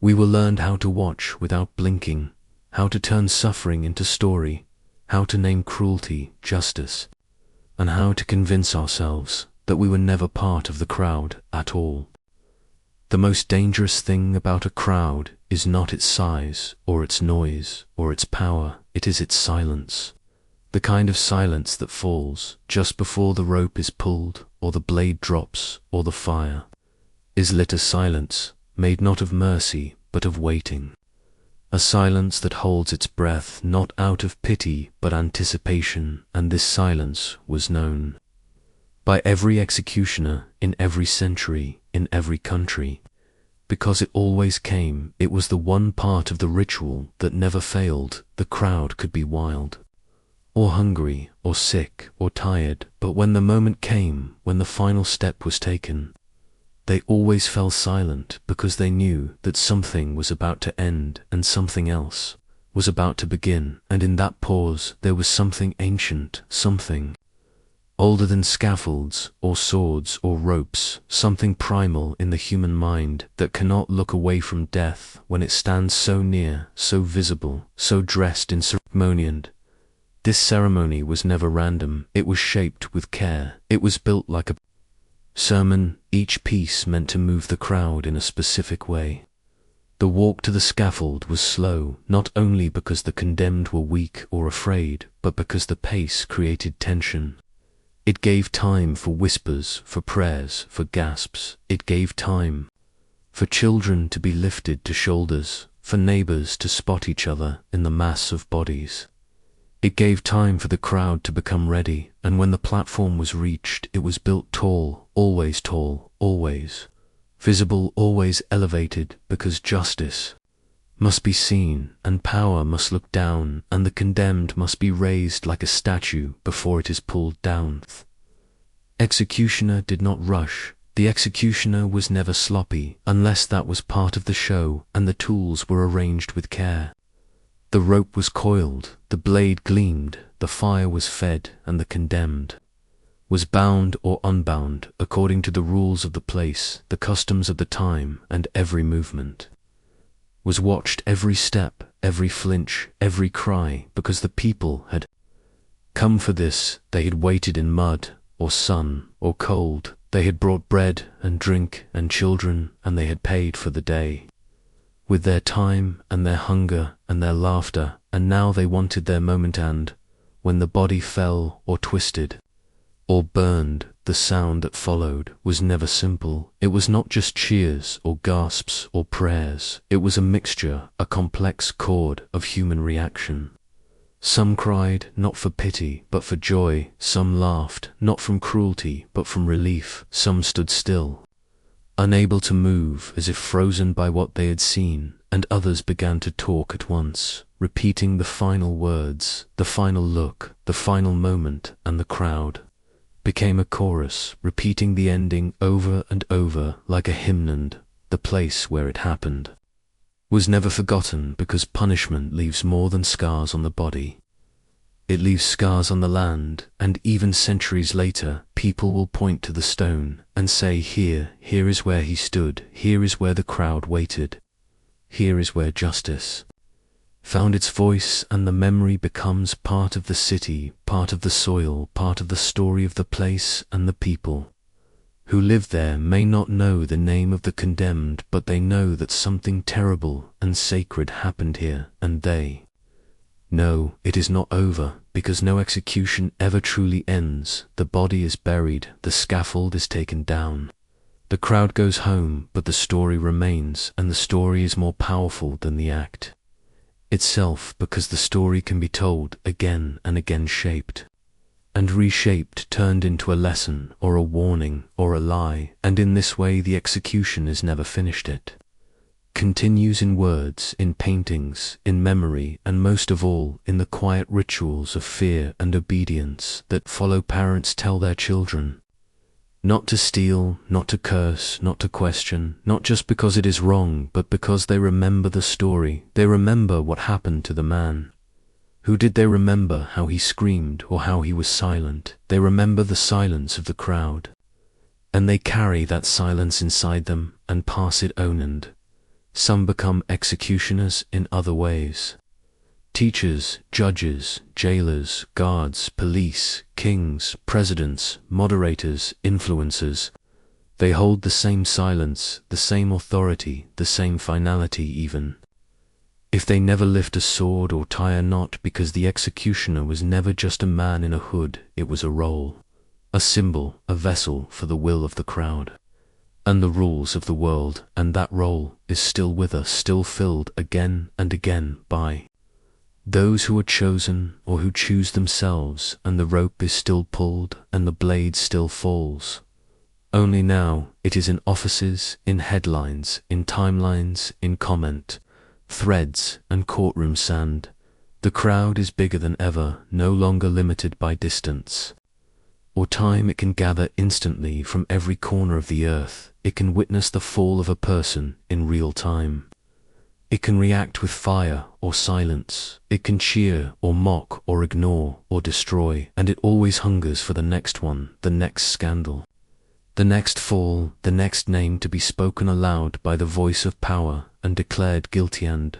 we were learned how to watch without blinking, how to turn suffering into story, how to name cruelty justice, and how to convince ourselves that we were never part of the crowd at all. The most dangerous thing about a crowd is not its size, or its noise, or its power, it is its silence. The kind of silence that falls just before the rope is pulled, or the blade drops, or the fire is lit. A silence made not of mercy, but of waiting. A silence that holds its breath not out of pity, but anticipation, and this silence was known by every executioner in every century, in every country, because it always came. It was the one part of the ritual that never failed. The crowd could be wild, or hungry, or sick, or tired, but when the moment came, when the final step was taken, they always fell silent, because they knew that something was about to end and something else was about to begin, and in that pause there was something ancient, something older than scaffolds, or swords, or ropes, something primal in the human mind that cannot look away from death when it stands so near, so visible, so dressed in ceremony. And this ceremony was never random, it was shaped with care, it was built like a sermon, each piece meant to move the crowd in a specific way. The walk to the scaffold was slow, not only because the condemned were weak or afraid, but because the pace created tension. It gave time for whispers, for prayers, for gasps. It gave time for children to be lifted to shoulders, for neighbors to spot each other in the mass of bodies. It gave time for the crowd to become ready, and when the platform was reached, it was built tall, always visible, always elevated, because justice must be seen, and power must look down, and the condemned must be raised like a statue before it is pulled down. Executioner did not rush. The executioner was never sloppy, unless that was part of the show, and the tools were arranged with care. The rope was coiled, the blade gleamed, the fire was fed, and the condemned was bound or unbound according to the rules of the place, the customs of the time, and every movement was watched, every step, every flinch, every cry, because the people had come for this. They had waited in mud, or sun, or cold. They had brought bread and drink and children, and they had paid for the day with their time and their hunger and their laughter, and now they wanted their moment. And when the body fell or twisted or burned, the sound that followed was never simple. It was not just cheers or gasps or prayers. It was a mixture, a complex chord of human reaction. Some cried, not for pity, but for joy. Some laughed, not from cruelty, but from relief. Some stood still, unable to move, as if frozen by what they had seen, and others began to talk at once, repeating the final words, the final look, the final moment, and the crowd became a chorus, repeating the ending over and over like a hymn. And the place where it happened was never forgotten, because punishment leaves more than scars on the body. It leaves scars on the land, and even centuries later, people will point to the stone and say, here is where he stood, here is where the crowd waited, here is where justice found its voice, and the memory becomes part of the city, part of the soil, part of the story of the place, and the people who live there may not know the name of the condemned, but they know that something terrible and sacred happened here, and they know it is not over, because no execution ever truly ends. The body is buried, the scaffold is taken down, the crowd goes home, but the story remains, and the story is more powerful than the act itself, because the story can be told again and again, shaped and reshaped, turned into a lesson or a warning or a lie, and in this way the execution is never finished. continues in words, in paintings, in memory, and most of all, in the quiet rituals of fear and obedience that follow parents tell their children. Not to steal, not to curse, not to question, not just because it is wrong, but because they remember the story. They remember what happened to the man. Who did they remember? How he screamed or how he was silent. They remember the silence of the crowd. And they carry that silence inside them and pass it on, and some become executioners in other ways. Teachers, judges, jailers, guards, police, kings, presidents, moderators, influencers. They hold the same silence, the same authority, the same finality even. If they never lift a sword or tie a knot, because the executioner was never just a man in a hood, it was a role, a symbol, a vessel for the will of the crowd and the rules of the world, and that role is still with us, still filled again and again by those who are chosen or who choose themselves, and the rope is still pulled and the blade still falls. Only now it is in offices, in headlines, in timelines, in comment, threads and courtroom sand. The crowd is bigger than ever, no longer limited by distance or time. It can gather instantly from every corner of the earth. It can witness the fall of a person in real time. It can react with fire or silence. It can cheer or mock or ignore or destroy, and it always hungers for the next one, the next scandal, the next fall, the next name to be spoken aloud by the voice of power and declared guilty. And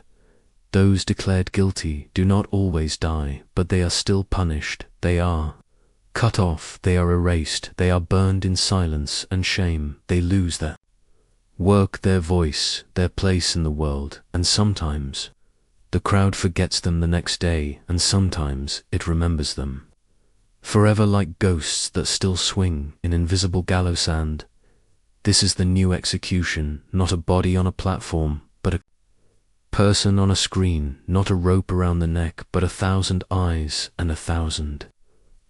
those declared guilty do not always die, but they are still punished. They are cut off, they are erased, they are burned in silence and shame. They lose their work, their voice, their place in the world, and sometimes the crowd forgets them the next day, and sometimes it remembers them forever, like ghosts that still swing in invisible gallows sand. This is the new execution, not a body on a platform, but a person on a screen, not a rope around the neck, but 1,000 eyes and 1,000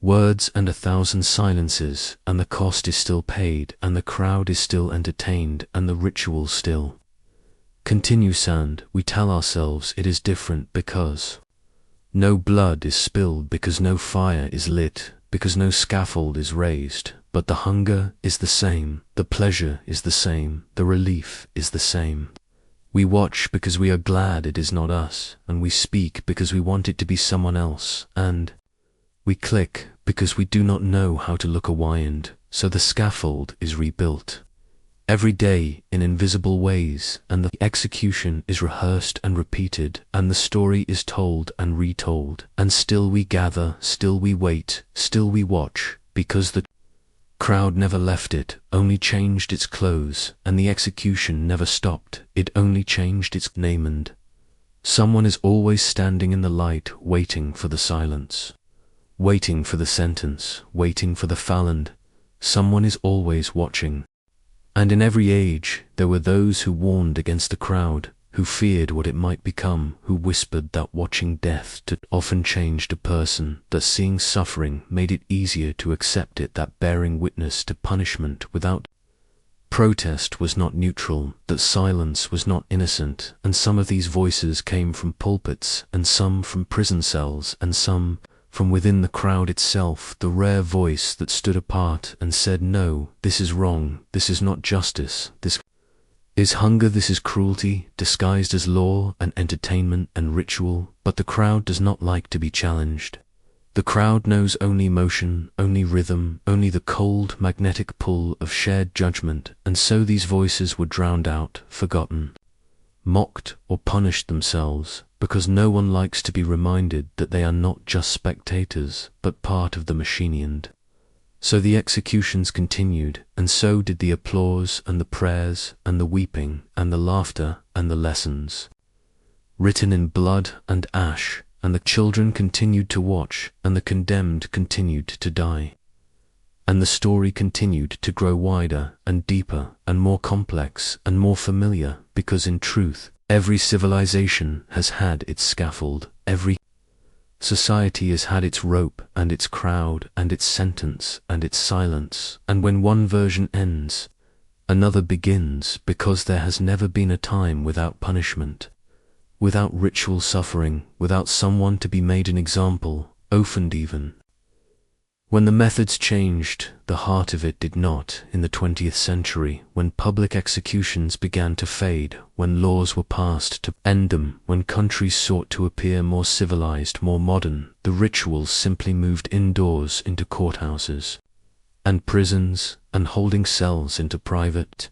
words and 1,000 silences, and the cost is still paid, and the crowd is still entertained, and the ritual still continues. And we tell ourselves it is different because no blood is spilled, because no fire is lit, because no scaffold is raised, but the hunger is the same, the pleasure is the same, the relief is the same. We watch because we are glad it is not us, and we speak because we want it to be someone else, and we click because we do not know how to look away, and so the scaffold is rebuilt every day in invisible ways, and the execution is rehearsed and repeated, and the story is told and retold, and still we gather, still we wait, still we watch, because the crowd never left, it only changed its clothes, and the execution never stopped, it only changed its name. And someone is always standing in the light, waiting for the silence, waiting for the sentence, waiting for the fall, and someone is always watching. And in every age there were those who warned against the crowd, who feared what it might become, who whispered that watching death often changed a person, that seeing suffering made it easier to accept it, that bearing witness to punishment without protest was not neutral, that silence was not innocent. And some of these voices came from pulpits, and some from prison cells, and some from within the crowd itself, the rare voice that stood apart and said, no, this is wrong, this is not justice, this is hunger, this is cruelty, disguised as law and entertainment and ritual. But the crowd does not like to be challenged. The crowd knows only motion, only rhythm, only the cold magnetic pull of shared judgment, and so these voices were drowned out, forgotten, mocked or punished themselves, because no one likes to be reminded that they are not just spectators, but part of the machine. And so the executions continued, and so did the applause and the prayers and the weeping and the laughter and the lessons written in blood and ash, and the children continued to watch, and the condemned continued to die. And the story continued to grow wider and deeper and more complex and more familiar, because in truth, every civilization has had its scaffold, every society has had its rope and its crowd and its sentence and its silence, and when one version ends, Another begins because there has never been a time without punishment, without ritual suffering, without someone to be made an example, orphaned even. When the methods changed, the heart of it did not. In the 20th century, when public executions began to fade, when laws were passed to end them, when countries sought to appear more civilized, more modern, the rituals simply moved indoors into courthouses and prisons, and holding cells into private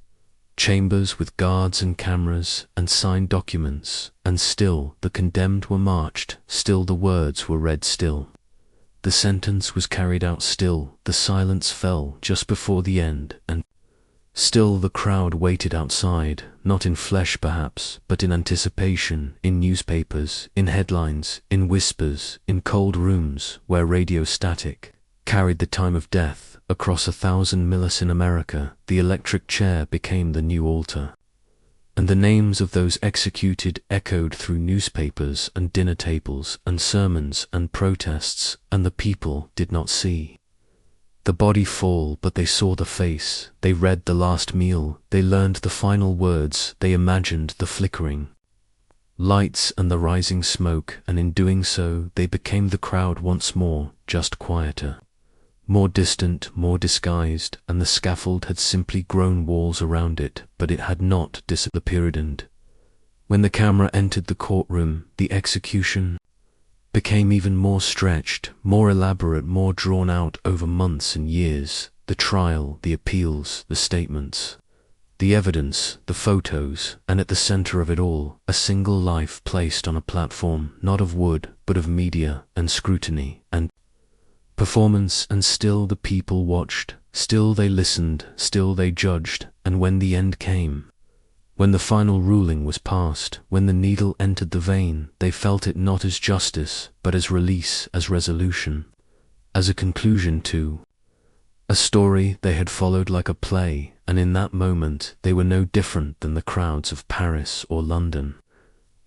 chambers with guards and cameras and signed documents, and still the condemned were marched, still the words were read, still the sentence was carried out, still the silence fell just before the end, and still the crowd waited outside, not in flesh perhaps, but in anticipation, in newspapers, in headlines, in whispers, in cold rooms where radio static carried the time of death. Across 1,000 miles in America, the electric chair became the new altar, and the names of those executed echoed through newspapers and dinner tables and sermons and protests, and the people did not see the body fall, but they saw the face, they read the last meal, they learned the final words, they imagined the flickering lights and the rising smoke, and in doing so they became the crowd once more, just quieter, more distant, more disguised, and the scaffold had simply grown walls around it, but it had not disappeared. And when the camera entered the courtroom, the execution became even more stretched, more elaborate, more drawn out over months and years. The trial, the appeals, the statements, the evidence, the photos, and at the center of it all, a single life placed on a platform, not of wood, but of media and scrutiny and performance. And still the people watched, still they listened, still they judged, and when the end came, when the final ruling was passed, when the needle entered the vein, they felt it not as justice, but as release, as resolution, as a conclusion to a story they had followed like a play. And in that moment they were no different than the crowds of Paris or London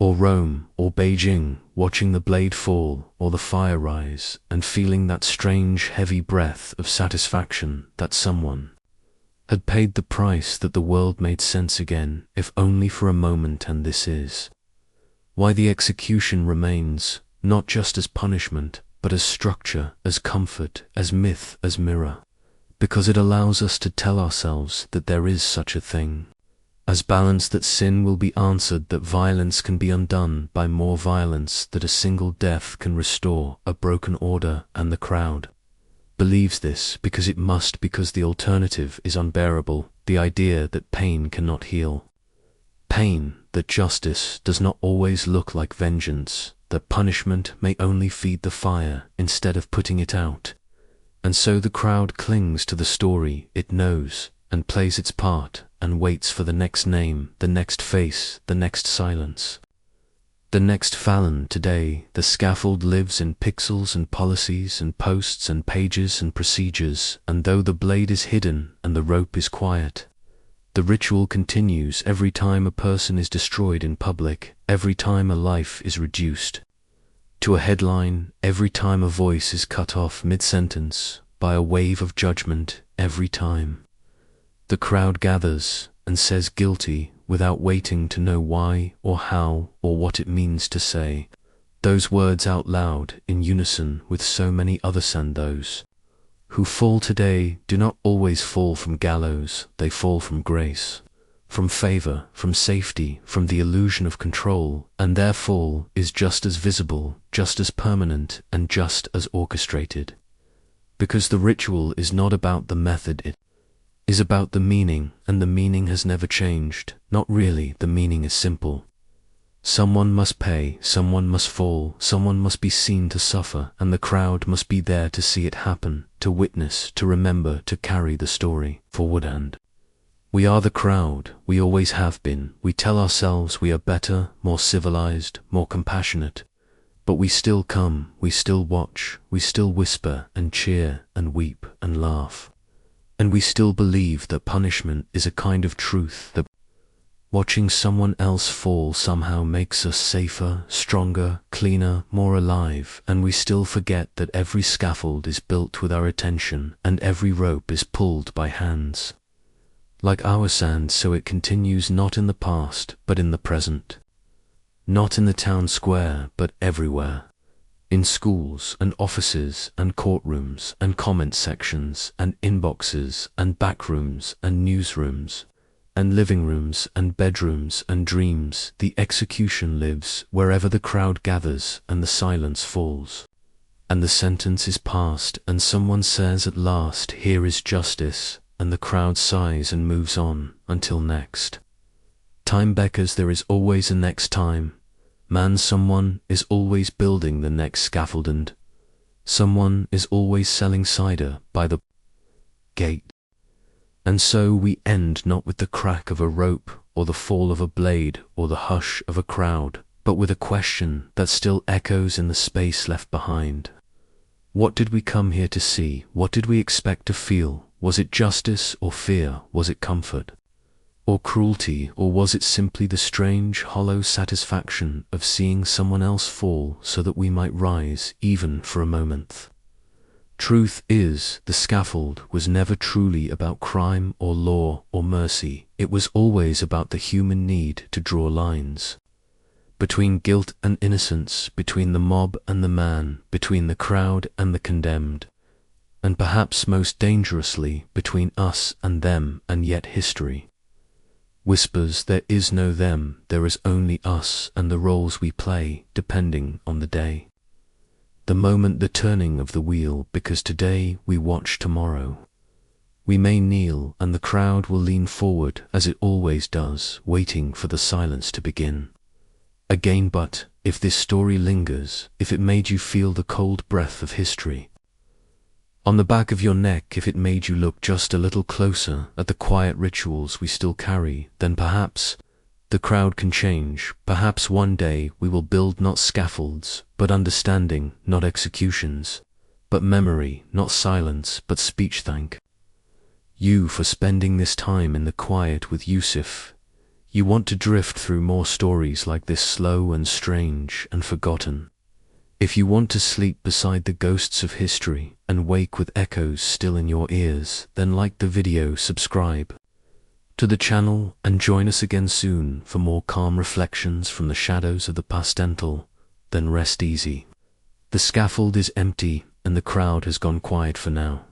or Rome or Beijing, watching the blade fall or the fire rise, and feeling that strange heavy breath of satisfaction that someone had paid the price, that the world made sense again, if only for a moment. And this is why the execution remains, not just as punishment, but as structure, as comfort, as myth, as mirror, because it allows us to tell ourselves that there is such a thing as balance, that sin will be answered, that violence can be undone by more violence, that a single death can restore a broken order. And the crowd believes this because it must, because the alternative is unbearable, the idea that pain cannot heal pain, that justice does not always look like vengeance, that punishment may only feed the fire instead of putting it out. And so the crowd clings to the story it knows and plays its part and waits for the next name, the next face, the next silence, the next Fallon. Today, the scaffold lives in pixels and policies and posts and pages and procedures, and though the blade is hidden and the rope is quiet, the ritual continues every time a person is destroyed in public, every time a life is reduced to a headline, every time a voice is cut off mid-sentence by a wave of judgment, every time the crowd gathers and says guilty without waiting to know why or how or what it means to say those words out loud in unison with so many others. And those who fall today do not always fall from gallows, they fall from grace, from favor, from safety, from the illusion of control, and their fall is just as visible, just as permanent, and just as orchestrated. Because the ritual is not about the method, it is about the meaning, and the meaning has never changed. Not really, the meaning is simple. Someone must pay, someone must fall, someone must be seen to suffer, and the crowd must be there to see it happen, to witness, to remember, to carry the story forward. And we are the crowd, we always have been. We tell ourselves we are better, more civilized, more compassionate, but we still come, we still watch, we still whisper and cheer and weep and laugh. And we still believe that punishment is a kind of truth, that watching someone else fall somehow makes us safer, stronger, cleaner, more alive. And we still forget that every scaffold is built with our attention, and every rope is pulled by hands Like our sand, so it continues, not in the past, but in the present. Not in the town square, but everywhere. In schools and offices and courtrooms and comment sections and inboxes and backrooms and newsrooms and living rooms and bedrooms and dreams, the execution lives wherever the crowd gathers and the silence falls. And the sentence is passed, and someone says at last, "Here is justice," and the crowd sighs and moves on until next. Time beckons, there is always a next time. Man, someone is always building the next scaffold, and someone is always selling cider by the gate. And so we end not with the crack of a rope or the fall of a blade or the hush of a crowd, but with a question that still echoes in the space left behind. What did we come here to see? What did we expect to feel? Was it justice or fear? Was it comfort or cruelty? Or was it simply the strange, hollow satisfaction of seeing someone else fall so that we might rise, even for a moment? Truth is, the scaffold was never truly about crime or law or mercy. It was always about the human need to draw lines. Between guilt and innocence, between the mob and the man, between the crowd and the condemned, and perhaps most dangerously, between us and them, and yet history whispers there is no them, there is only us and the roles we play, depending on the day. The moment, the turning of the wheel, because today we watch tomorrow. We may kneel and the crowd will lean forward as it always does, waiting for the silence to begin. Again, but if this story lingers, if it made you feel the cold breath of history on the back of your neck, if it made you look just a little closer at the quiet rituals we still carry, then perhaps the crowd can change. Perhaps one day we will build not scaffolds, but understanding, not executions, but memory, not silence, but speech. Thank you for spending this time in the quiet with Yusuf. You want to drift through more stories like this, slow and strange and forgotten. If you want to sleep beside the ghosts of history and wake with echoes still in your ears, then like the video, subscribe to the channel, and join us again soon for more calm reflections from the shadows of the past. Until then, rest easy. The scaffold is empty and the crowd has gone quiet for now.